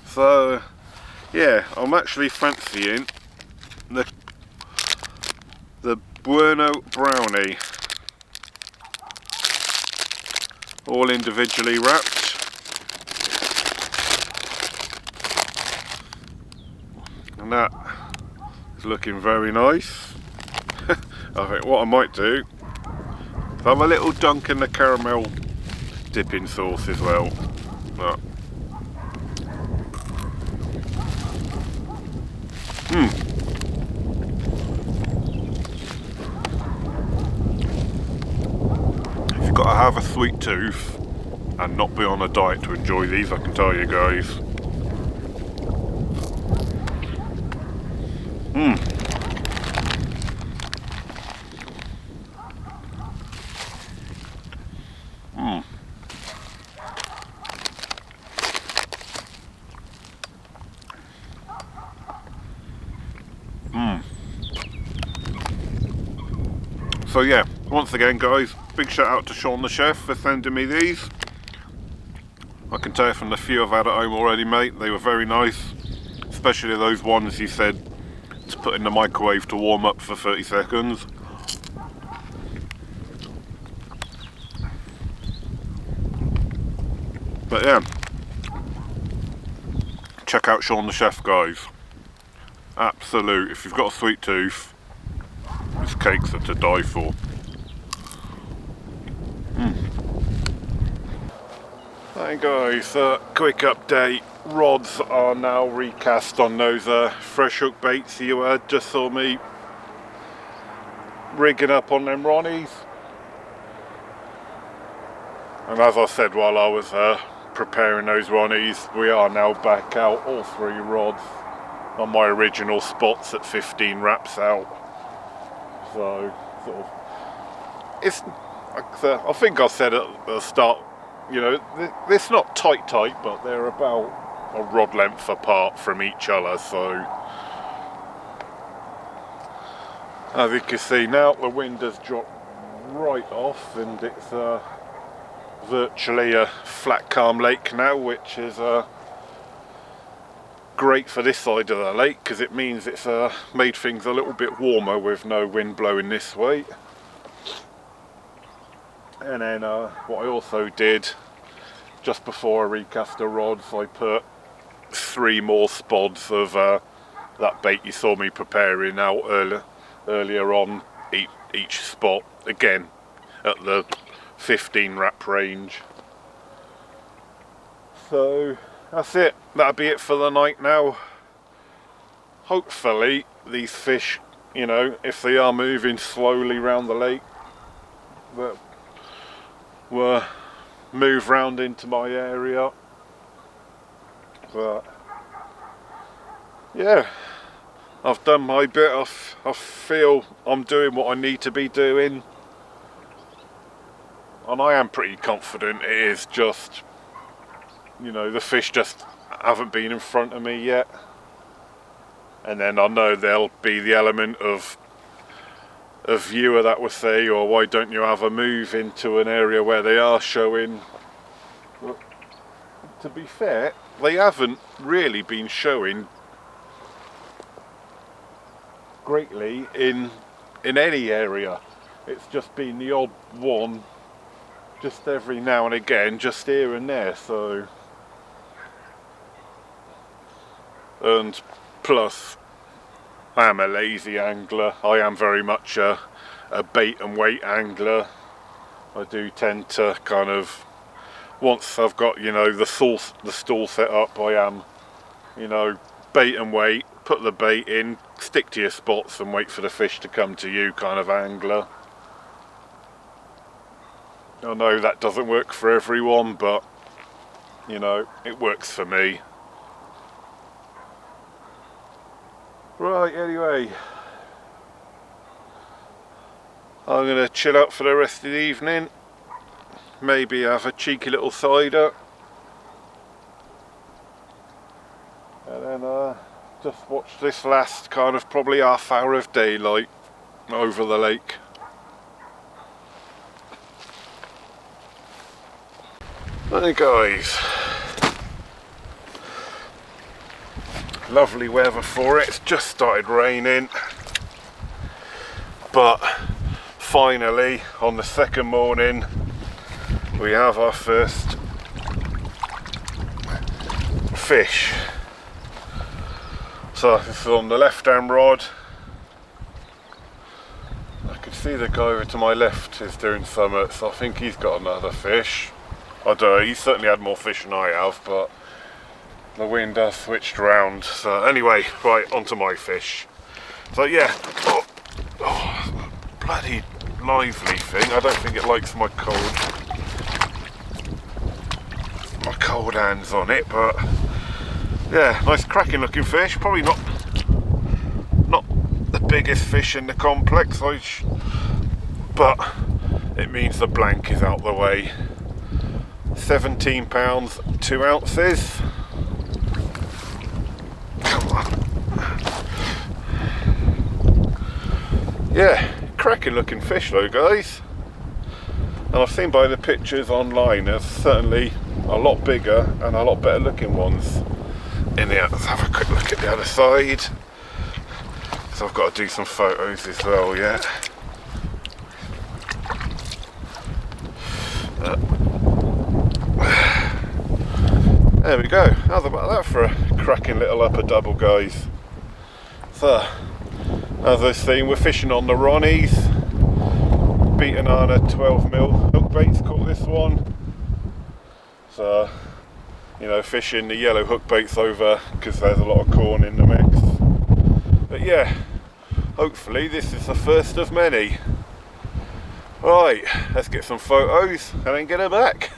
S1: So yeah, I'm actually fancying the Bueno Brownie, all individually wrapped. And that is looking very nice. I think what I might do is have a little dunk in the caramel dipping sauce as well. You've got to have a sweet tooth and not be on a diet to enjoy these, I can tell you guys. So yeah, once again guys, big shout out to Sean the chef for sending me these. I can tell you from the few I've had at home already, mate, they were very nice. Especially those ones he said to put in the microwave to warm up for 30 seconds. But yeah, check out Sean the chef, guys. Absolute, if you've got a sweet tooth, these cakes are to die for. Hey guys, quick update. Rods are now recast on those fresh hook baits you just saw me rigging up on them Ronnies. And as I said while I was preparing those Ronnies, we are now back out, all 3 rods, on my original spots at 15 wraps out. So, sort of, it's, I think I said at the start, you know, it's not tight, but they're about a rod length apart from each other. So, as you can see now, the wind has dropped right off, and it's virtually a flat, calm lake now, which is great for this side of the lake, because it means it's made things a little bit warmer with no wind blowing this way. And then what I also did just before I recast the rods, I put 3 more spods of that bait you saw me preparing out earlier on each spot, again at the 15 wrap range. So that's it, that'll be it for the night now. Hopefully these fish, you know, if they are moving slowly around the lake, that will move round into my area. But yeah, I've done my bit. I feel I'm doing what I need to be doing, and I am pretty confident it is just, you know, the fish just haven't been in front of me yet. And then I know there'll be the element of a viewer that will say, or why don't you have a move into an area where they are showing. But to be fair, they haven't really been showing greatly in any area. It's just been the odd one just every now and again, just here and there. So, and plus I am a lazy angler. I am very much a bait and wait angler. I do tend to kind of, once I've got, you know, the stall set up, I am, you know, bait and wait, put the bait in, stick to your spots and wait for the fish to come to you kind of angler. I know that doesn't work for everyone, but, you know, it works for me. Right, anyway, I'm going to chill out for the rest of the evening, maybe have a cheeky little cider, and then just watch this last kind of probably half hour of daylight over the lake. Hey guys, lovely weather for it. It's just started raining, but finally on the second morning we have our first fish. So this is on the left hand rod. I can see the guy over to my left is doing something, so I think he's got another fish. I don't know, he's certainly had more fish than I have, but the wind has switched around. So anyway, right, onto my fish. So yeah, oh, bloody lively thing. I don't think it likes my cold hands on it, but yeah, nice cracking looking fish. Probably not the biggest fish in the complex, but it means the blank is out the way. 17 pounds 2 ounces. Come on. Yeah, cracking looking fish though, guys. And I've seen by the pictures online there's certainly a lot bigger and a lot better looking ones in there. Let's have a quick look at the other side. So I've got to do some photos as well, yeah. There we go. How's about that for a cracking little upper double, guys? So, as I was saying, we're fishing on the Ronnies. Beaten on a 12mm hook baits, caught this one. So, you know, fishing the yellow hook baits over because there's a lot of corn in the mix. But yeah, hopefully this is the first of many. Right, let's get some photos and then get her back.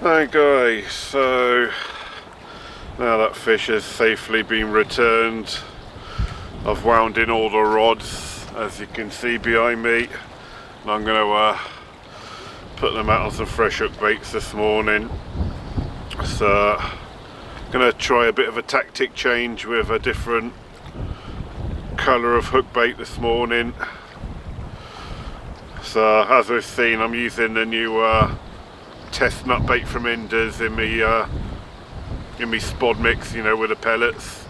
S1: Hi guys, so now that fish has safely been returned, I've wound in all the rods as you can see behind me, and I'm going to put them out on some fresh hook baits this morning. So I'm going to try a bit of a tactic change with a different colour of hook bait this morning. So as we've seen, I'm using the new test nut bait from Inders in me spod mix, you know, with the pellets.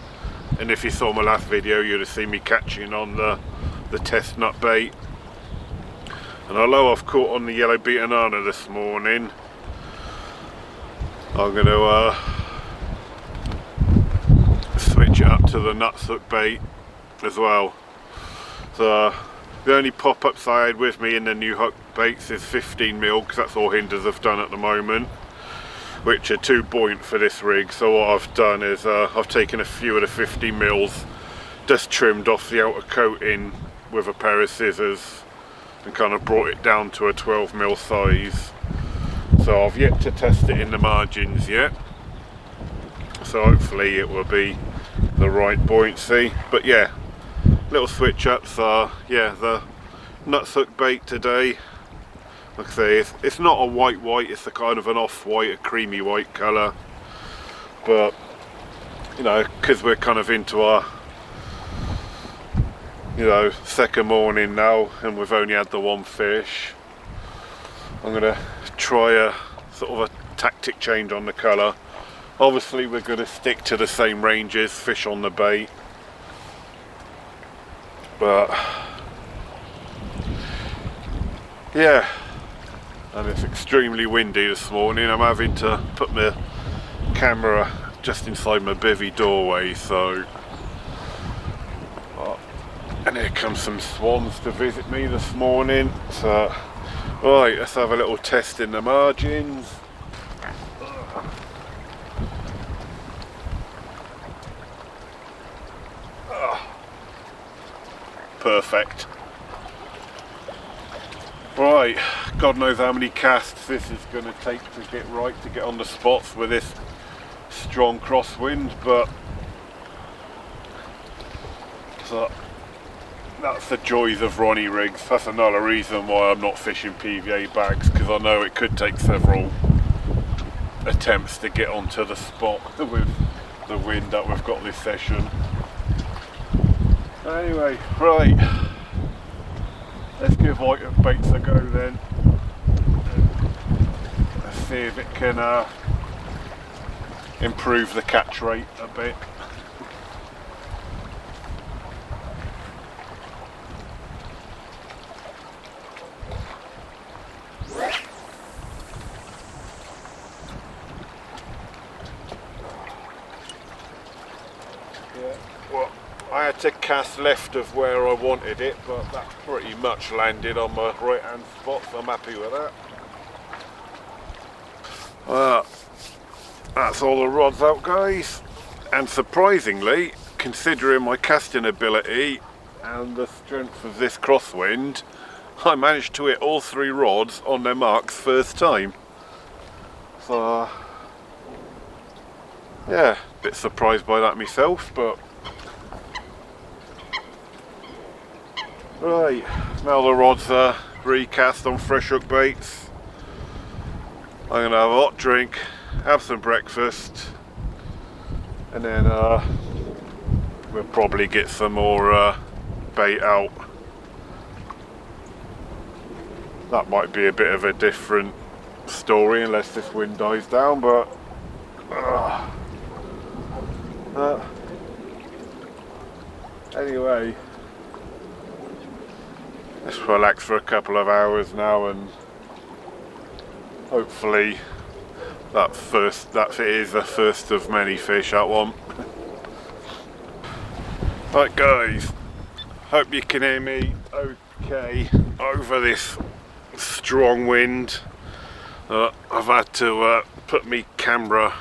S1: And if you saw my last video, you'd have seen me catching on the test nut bait. And although I've caught on the yellow beaten Anna this morning, I'm going to switch it up to the nuts hook bait as well. So the only pop-ups I had with me in the new hook baits is 15mm, because that's all Hinders have done at the moment, which are too buoyant for this rig. So what I've done is I've taken a few of the 50mm, just trimmed off the outer coating with a pair of scissors and kind of brought it down to a 12mm size. So I've yet to test it in the margins yet, so hopefully it will be the right buoyancy. But yeah, little switch ups are, yeah, the nuts hook bait today, like I say, it's not a white, it's a kind of an off-white, a creamy white colour, but you know, because we're kind of into our, you know, second morning now and we've only had the one fish, I'm going to try a sort of a tactic change on the colour. Obviously we're going to stick to the same ranges, fish on the bait, but yeah, and it's extremely windy this morning. I'm having to put my camera just inside my bivvy doorway, so and here comes some swans to visit me this morning. So right, let's have a little test in the margins. Perfect. Right, God knows how many casts this is going to take to get right, to get on the spots with this strong crosswind, but so that's the joys of Ronnie rigs. That's another reason why I'm not fishing PVA bags, because I know it could take several attempts to get onto the spot with the wind that we've got this session. Anyway, right, let's give white baits a go then. Let's see if it can improve the catch rate a bit. Yeah, well, I had to cast left of where I wanted it, but that's pretty much landed on my right hand spot, so I'm happy with that. That's all the rods out, guys, and surprisingly, considering my casting ability and the strength of this crosswind, I managed to hit all three rods on their marks first time. So yeah, a bit surprised by that myself, but right, now the rods are recast on fresh hook baits. I'm going to have a hot drink, have some breakfast, and then we'll probably get some more bait out. That might be a bit of a different story unless this wind dies down, but anyway, let's relax for a couple of hours now, and hopefully that is the first of many fish at one. Right guys, hope you can hear me okay over this strong wind. I've had to put my camera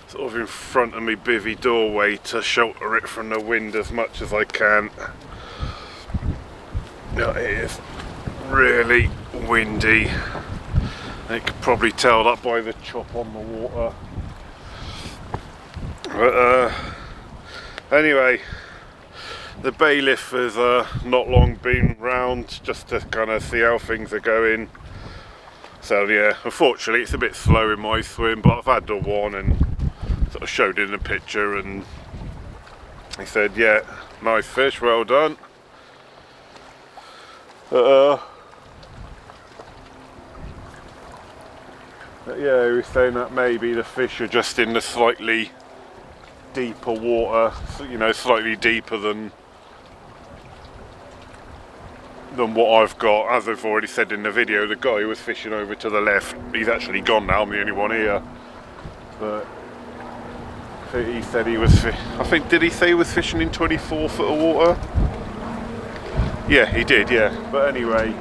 S1: sort of in front of my bivvy doorway to shelter it from the wind as much as I can. It is really windy. You can probably tell that by the chop on the water. But anyway, the bailiff has not long been round just to kind of see how things are going. So yeah, unfortunately it's a bit slow in my swim, but I've had the one and sort of showed in the picture, and he said, yeah, nice fish, well done. Yeah, he was saying that maybe the fish are just in the slightly deeper water, you know, slightly deeper than what I've got. As I've already said in the video, the guy who was fishing over to the left, he's actually gone now, I'm the only one here. But he said he was, I think, did he say he was fishing in 24 foot of water? Yeah, he did, yeah. But anyway,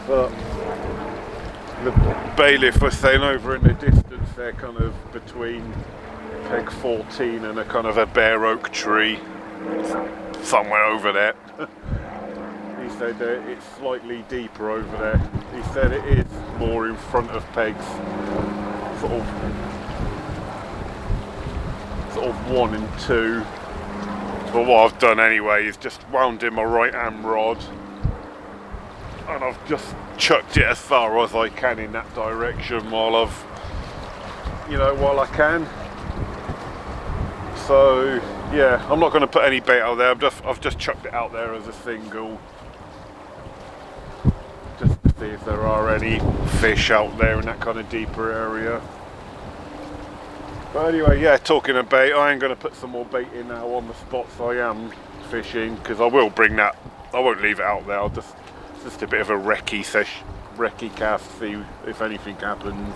S1: but the bailiff was saying over in the distance they're kind of between peg 14 and a kind of a bare oak tree somewhere over there. He said it's slightly deeper over there. He said it is more in front of pegs, sort of 1 and 2. But what I've done anyway is just wound in my right hand rod, and I've just chucked it as far as I can in that direction while I can. So yeah, I'm not going to put any bait out there. I've just chucked it out there as a single, just to see if there are any fish out there in that kind of deeper area. But anyway, yeah, talking of bait, I am going to put some more bait in now on the spots I am fishing, because I will bring that. I won't leave it out there. I'll just a bit of a recce cast, see if anything happens.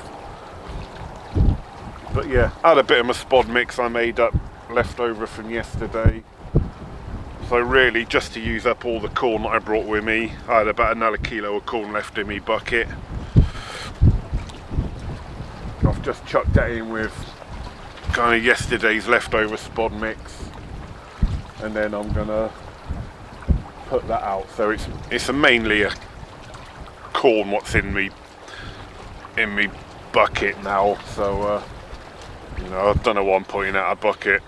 S1: But yeah, I had a bit of a spod mix I made up left over from yesterday. So really, just to use up all the corn that I brought with me, I had about another kilo of corn left in my bucket. I've just chucked that in with kind of yesterday's leftover spod mix, and then I'm gonna put that out. So it's mainly a corn what's in me bucket now. So you know, I don't know why I'm pointing at a bucket.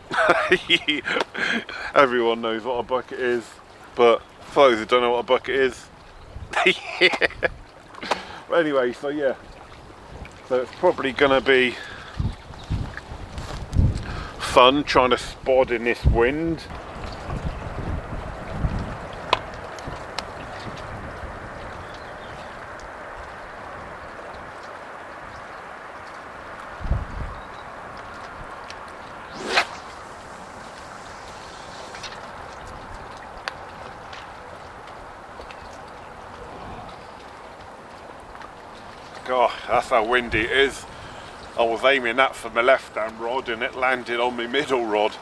S1: Everyone knows what a bucket is, but for those who don't know what a bucket is, yeah. But anyway, so yeah, so it's probably gonna be fun trying to spod in this wind. God, that's how windy it is. I was aiming that for my left hand rod and it landed on my middle rod.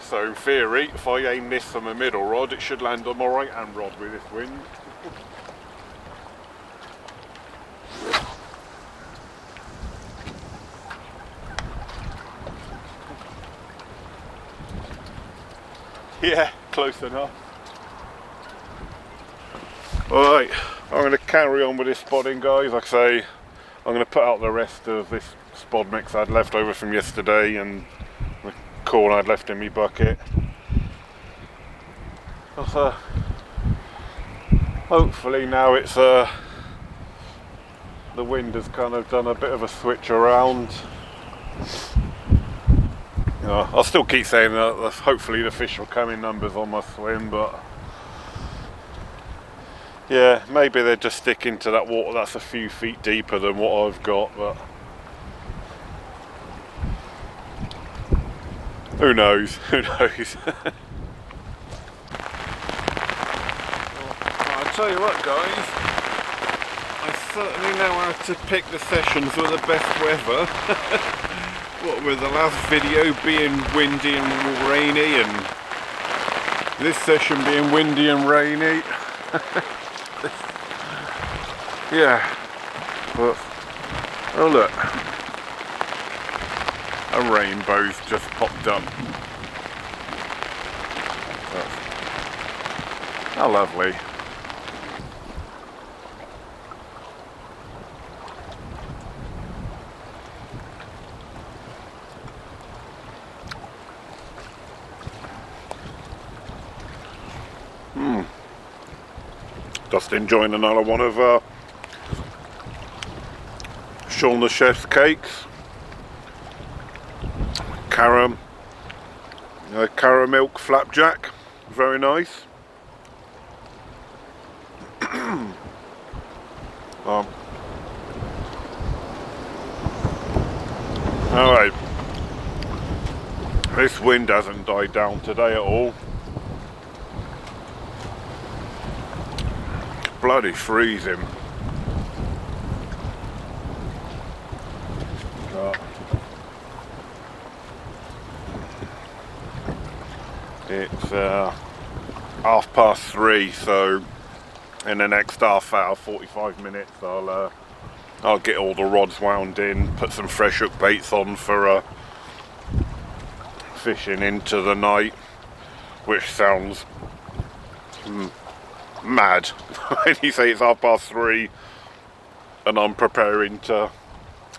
S1: So in theory, if I aim this for my middle rod, it should land on my right hand rod with this wind. Yeah, close enough. Alright, I'm going to carry on with this spodding, guys. Like I say, I'm going to put out the rest of this spod mix I had left over from yesterday and the corn I'd left in my bucket. So, hopefully now it's the wind has kind of done a bit of a switch around. You know, I'll still keep saying that hopefully the fish will come in numbers on my swim, but yeah, maybe they're just sticking to that water that's a few feet deeper than what I've got, but who knows, who knows. Well, I'll tell you what, guys, I certainly know how to pick the sessions with the best weather. What with the last video being windy and rainy and this session being windy and rainy. Yeah, but oh look, a rainbow's just popped up. How lovely. Just enjoying another one of Sean the Chef's cakes. Caramel flapjack, very nice. Alright, this wind hasn't died down today at all. Bloody freezing. It's 3:30, so in the next half hour, 45 minutes, I'll get all the rods wound in, put some fresh hook baits on for fishing into the night, which sounds mad when you say it's 3:30 and I'm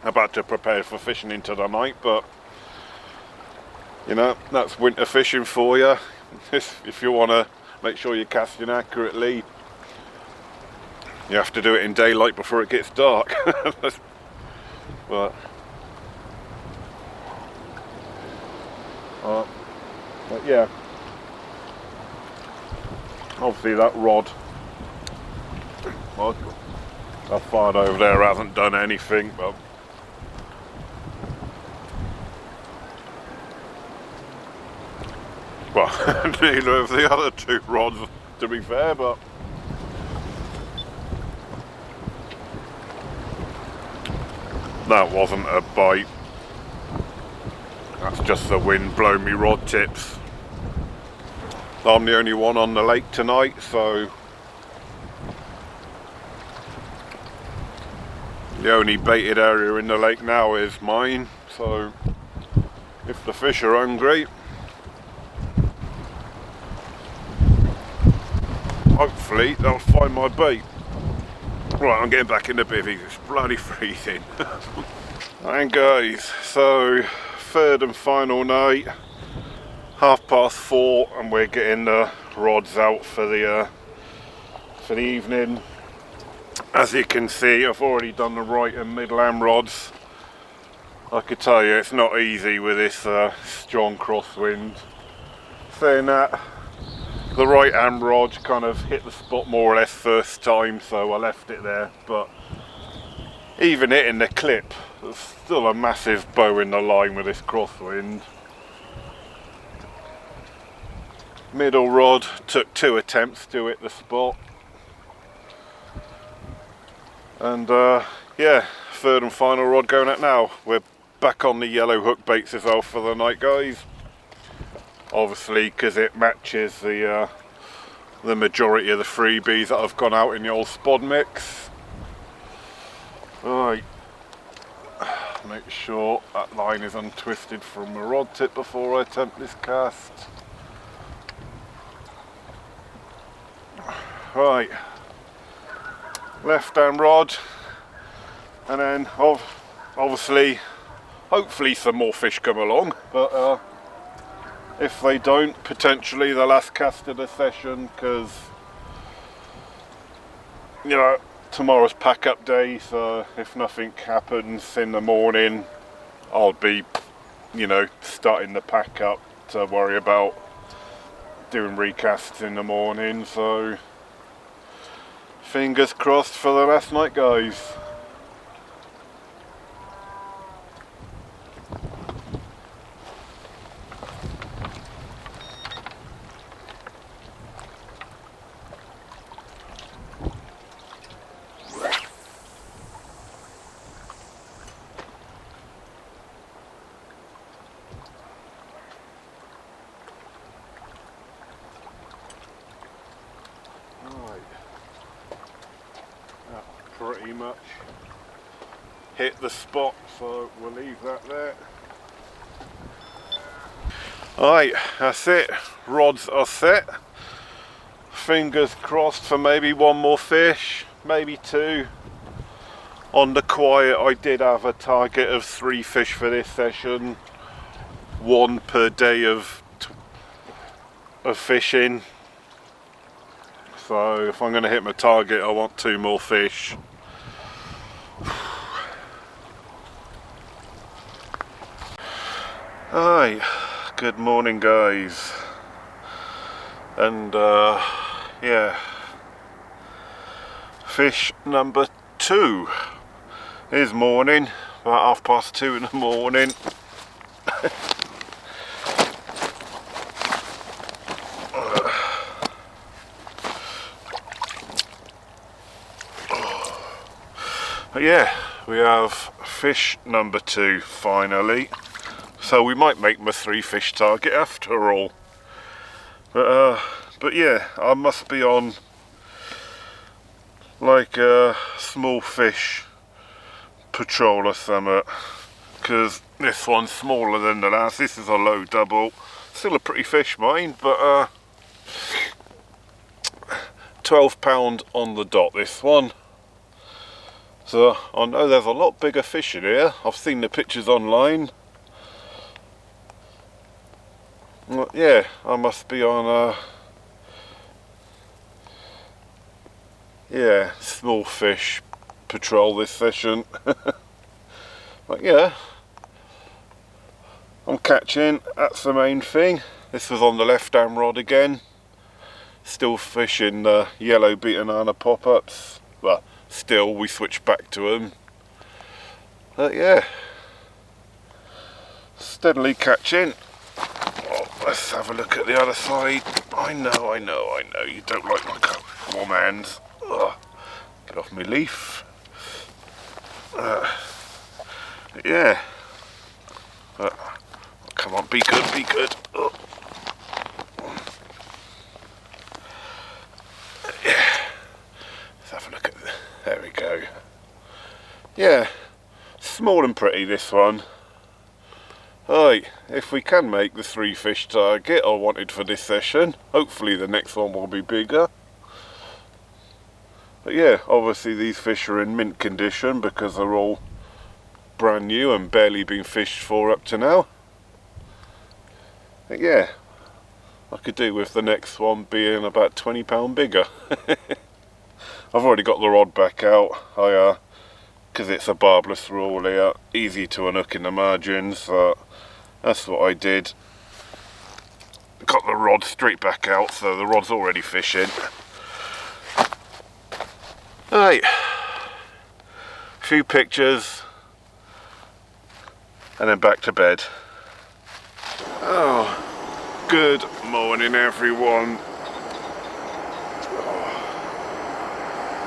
S1: about to prepare for fishing into the night. But you know, that's winter fishing for you. If you want to make sure you're casting accurately, you have to do it in daylight before it gets dark. but yeah, obviously that rod, well, that fired over there hasn't done anything, but well, neither of the other two rods, to be fair, but that wasn't a bite. That's just the wind blowing me rod tips. I'm the only one on the lake tonight, so the only baited area in the lake now is mine. So if the fish are hungry, hopefully they'll find my bait. Right, I'm getting back in the bivvy, it's bloody freezing. And guys, so third and final night, 4:30, and we're getting the rods out for the evening. As you can see, I've already done the right and middle arm rods. I could tell you it's not easy with this strong crosswind. Saying that, the right arm rod kind of hit the spot more or less first time, so I left it there. But even hitting the clip, there's still a massive bow in the line with this crosswind. Middle rod took 2 attempts to hit the spot. And yeah, third and final rod going out now. We're back on the yellow hook baits as well for the night, guys. Obviously, because it matches the majority of the freebies that have gone out in the old spod mix. Right, make sure that line is untwisted from the rod tip before I attempt this cast. Right, left hand rod, and then obviously, hopefully some more fish come along, but if they don't, potentially the last cast of the session, because you know, tomorrow's pack up day, so if nothing happens in the morning, I'll be, you know, starting the pack up to worry about doing recasts in the morning. So fingers crossed for the last night, guys. Pretty much hit the spot, so we'll leave that there. Alright, that's it. Rods are set. Fingers crossed for maybe one more fish, maybe 2. On the quiet, I did have a target of 3 fish for this session, 1 per day of fishing. So if I'm going to hit my target, I want 2 more fish. Hi, good morning, guys. And yeah, fish number 2 is morning, about 2:30 in the morning. But yeah, we have fish number 2 finally. So we might make my 3 fish target after all. But yeah, I must be on like a small fish patrol or something, because this one's smaller than the last. This is a low double. Still a pretty fish, mine, but £12 on the dot, this one. So I know there's a lot bigger fish in here. I've seen the pictures online. Well, yeah, I must be on yeah, small fish patrol this session. But yeah, I'm catching, that's the main thing. This was on the left hand rod again. Still fishing the yellow beaten Anna pop-ups. Well, still, we switched back to them. But yeah, steadily catching. Oh, let's have a look at the other side. I know, you don't like my warm hands. Ugh. Get off my leaf. Yeah. Come on, be good, be good. Oh. Yeah. Let's have a look at this. There we go. Yeah, small and pretty, this one. Right, if we can make the 3 fish target I wanted for this session, hopefully the next one will be bigger. But yeah, obviously these fish are in mint condition because they're all brand new and barely been fished for up to now. But yeah, I could do with the next one being about £20 bigger. I've already got the rod back out. Because it's a barbless rule here, easy to unhook in the margins, so that's what I did. Got the rod straight back out, so the rod's already fishing. Right, a few pictures and then back to bed. Oh, good morning everyone.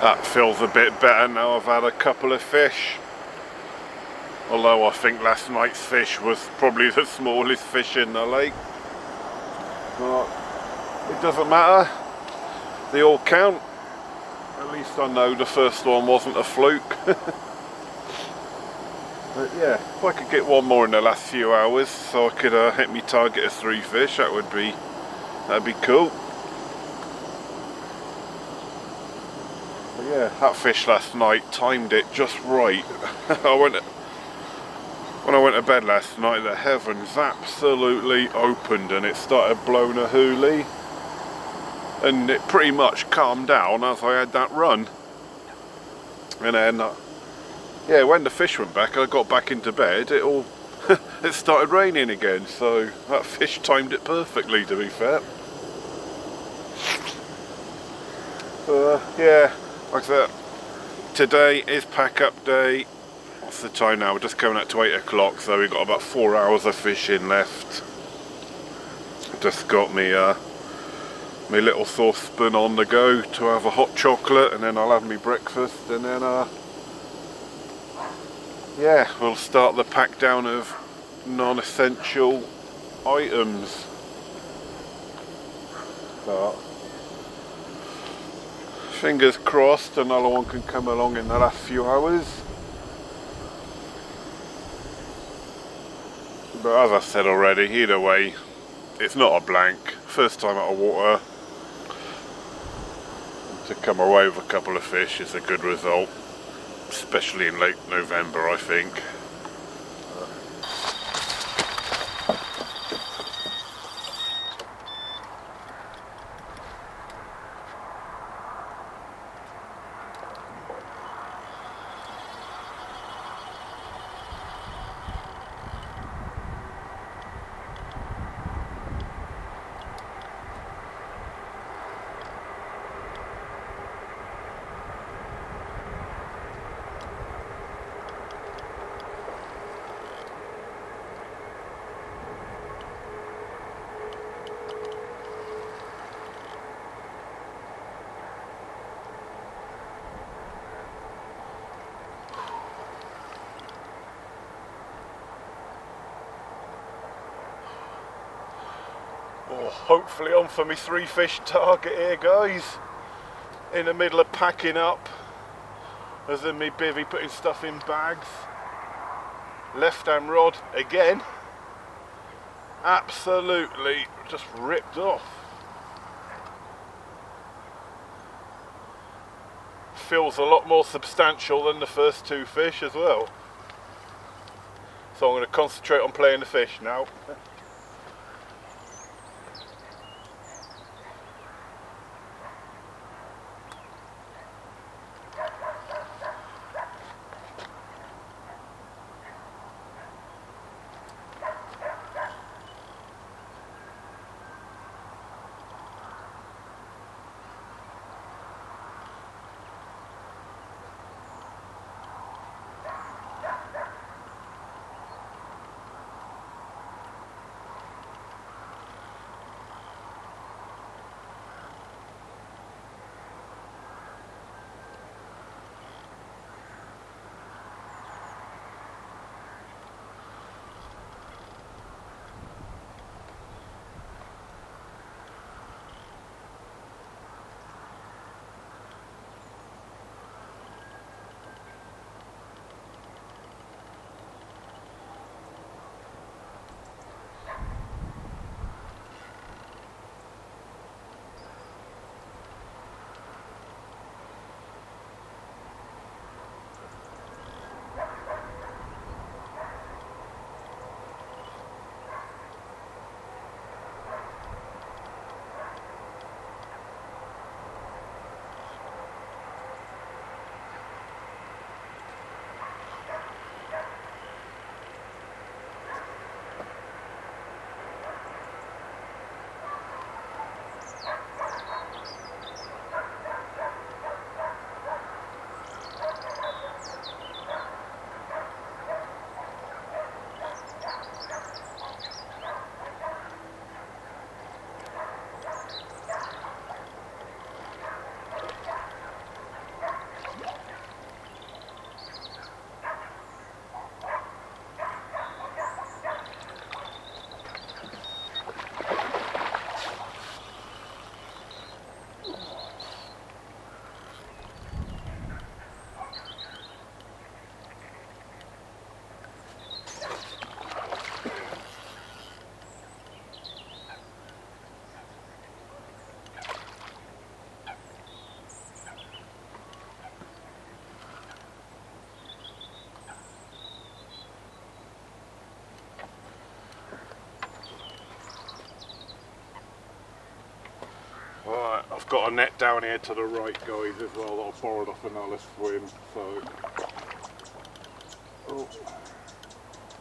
S1: That feels a bit better now I've had a couple of fish. Although I think last night's fish was probably the smallest fish in the lake. But it doesn't matter. They all count. At least I know the first one wasn't a fluke. But yeah, if I could get one more in the last few hours so I could hit me target of 3 fish, that'd be cool. But yeah, that fish last night timed it just right. When I went to bed last night, the heavens absolutely opened and it started blowing a hoolie. And it pretty much calmed down as I had that run. And then, yeah, when the fish went back, I got back into bed, it started raining again. So that fish timed it perfectly, to be fair. Yeah, like I said, today is pack up day. What's the time now? We're just coming up to 8 o'clock, so we've got about 4 hours of fishing left. Just got me my little saucepan on the go to have a hot chocolate, and then I'll have my breakfast, and then yeah, we'll start the pack down of non-essential items. But fingers crossed another one can come along in the last few hours. But as I said already, either way, it's not a blank. First time out of water. To come away with a couple of fish is a good result, especially in late November, I think. Hopefully on for me 3 fish target here, guys. In the middle of packing up, as in me bivvy putting stuff in bags. Left hand rod again, absolutely just ripped off. feels a lot more substantial than the first two fish as well. So I'm going to concentrate on playing the fish now. Right, I've got a net down here to the right, guys, as well, that I borrowed off another swim, so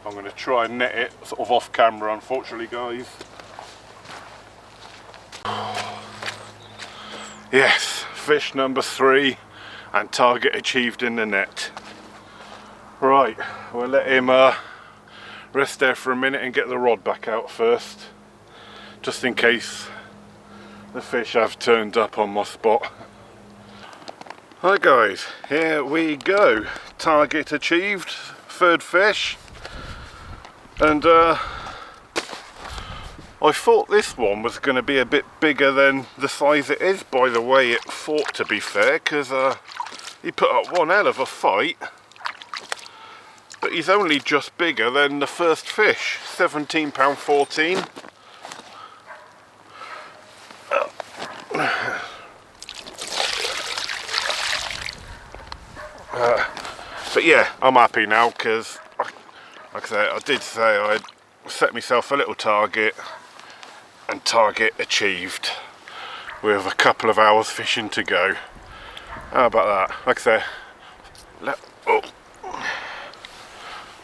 S1: I'm going to try and net it sort of off camera, unfortunately, guys. Yes, fish number 3 and target achieved in the net. Right, we'll let him rest there for a minute and get the rod back out first, just in case the fish have turned up on my spot. Hi guys, here we go. Target achieved, third fish. And I thought this one was going to be a bit bigger than the size it is, by the way it thought, to be fair, because he put up one hell of a fight. But he's only just bigger than the first fish, £17.14. But yeah, I'm happy now because, like I did say I'd set myself a little target, and target achieved with a couple of hours fishing to go. How about that? Like I say,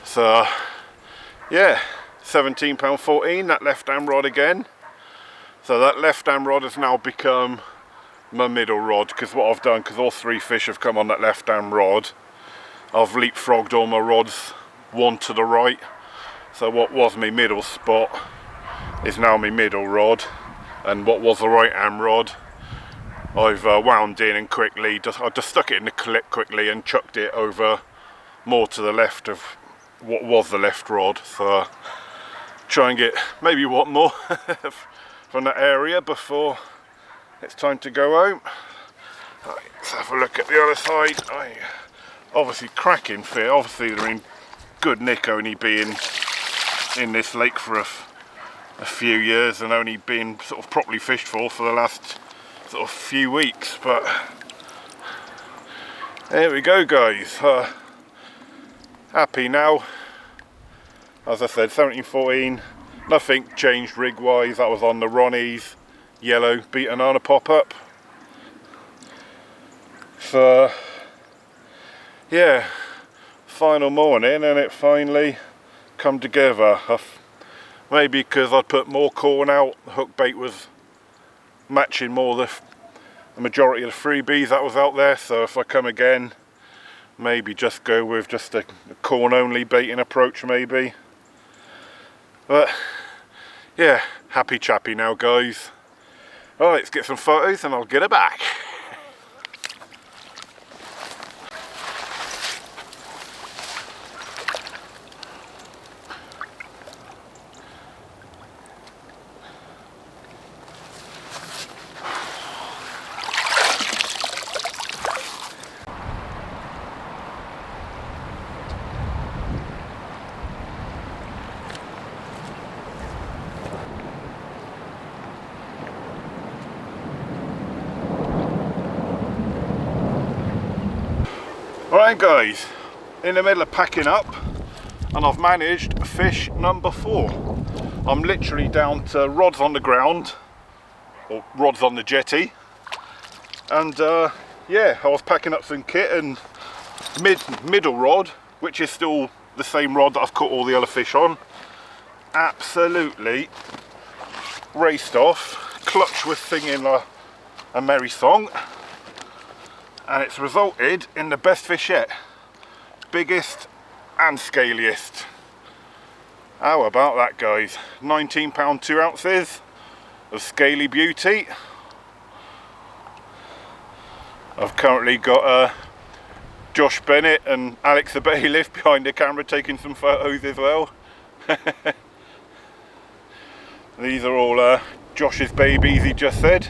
S1: so yeah, £17.14, that left hand rod again. So that left hand rod has now become my middle rod, because what I've done, because all 3 fish have come on that left hand rod, I've leapfrogged all my rods one to the right. So what was my middle spot is now my middle rod, and what was the right hand rod I've wound in and quickly I just stuck it in the clip quickly and chucked it over more to the left of what was the left rod. So try and get maybe one more from that area before it's time to go home. Right, let's have a look at the other side. Obviously cracking fish, obviously they're in good nick, only being in this lake for a few years and only being sort of properly fished for the last sort of few weeks. But There we go, guys. Happy now. As I said, 1714. Nothing changed rig wise. That was on the Ronnie's yellow beaten on a pop-up. So yeah, final morning and it finally come together. Maybe because I'd put more corn out, the hook bait was matching more the majority of the freebies that was out there. So if I come again, maybe just go with just a corn only baiting approach maybe. But yeah, happy chappy now, guys. Alright, let's get some photos and I'll get it back. Alright guys, in the middle of packing up and I've managed fish number 4. I'm literally down to rods on the ground, or rods on the jetty, and yeah, I was packing up some kit and middle rod, which is still the same rod that I've caught all the other fish on, absolutely raced off. Clutch was singing a merry song. And it's resulted in the best fish yet. Biggest and scaliest. How about that, guys? 19 pound 2 ounces of scaly beauty. I've currently got Josh Bennett and Alex the bailiff behind the camera taking some photos as well. These are all Josh's babies, he just said.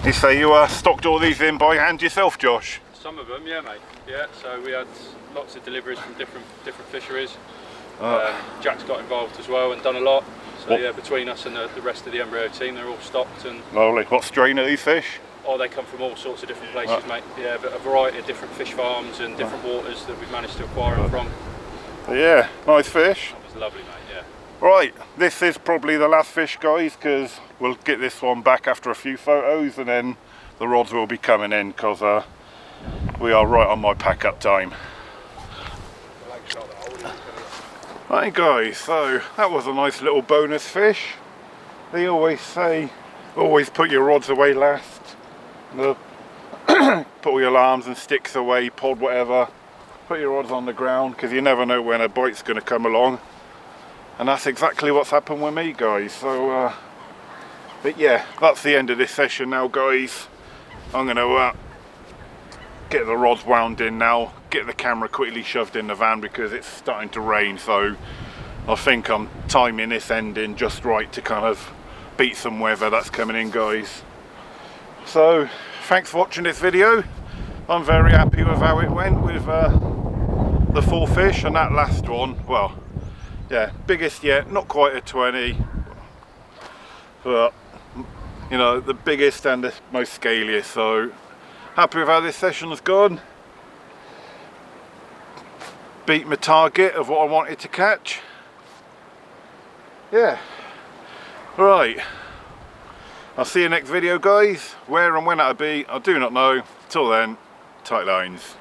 S1: You say you stocked all these in by hand yourself, Josh?
S2: Some of them, yeah, mate. Yeah, so we had lots of deliveries from different fisheries. Jack's got involved as well and done a lot. So yeah, between us and the rest of the Embryo team, they're all stocked. And
S1: lovely. What strain are these fish?
S2: Oh, they come from all sorts of different places, mate. Yeah, but a variety of different fish farms and different waters that we've managed to acquire them from.
S1: Yeah, nice fish.
S2: That was lovely, mate. Yeah.
S1: Right, this is probably the last fish, guys, because we'll get this one back after a few photos and then the rods will be coming in because we are right on my pack up time. Right guys, so that was a nice little bonus fish. They always say, always put your rods away last. Put all your alarms and sticks away, pod, whatever. Put your rods on the ground because you never know when a bite's going to come along. And that's exactly what's happened with me, guys. So, but yeah, that's the end of this session now, guys. I'm going to get the rods wound in now, get the camera quickly shoved in the van because it's starting to rain. So I think I'm timing this ending just right to kind of beat some weather that's coming in, guys. So thanks for watching this video. I'm very happy with how it went with the 4 fish, and that last one, well, yeah, biggest yet, not quite a 20, but you know, the biggest and the most scaliest. So happy with how this session's gone. Beat my target of what I wanted to catch. Yeah, right, I'll see you next video, guys. Where and when that'll be, I do not know. Till then, tight lines.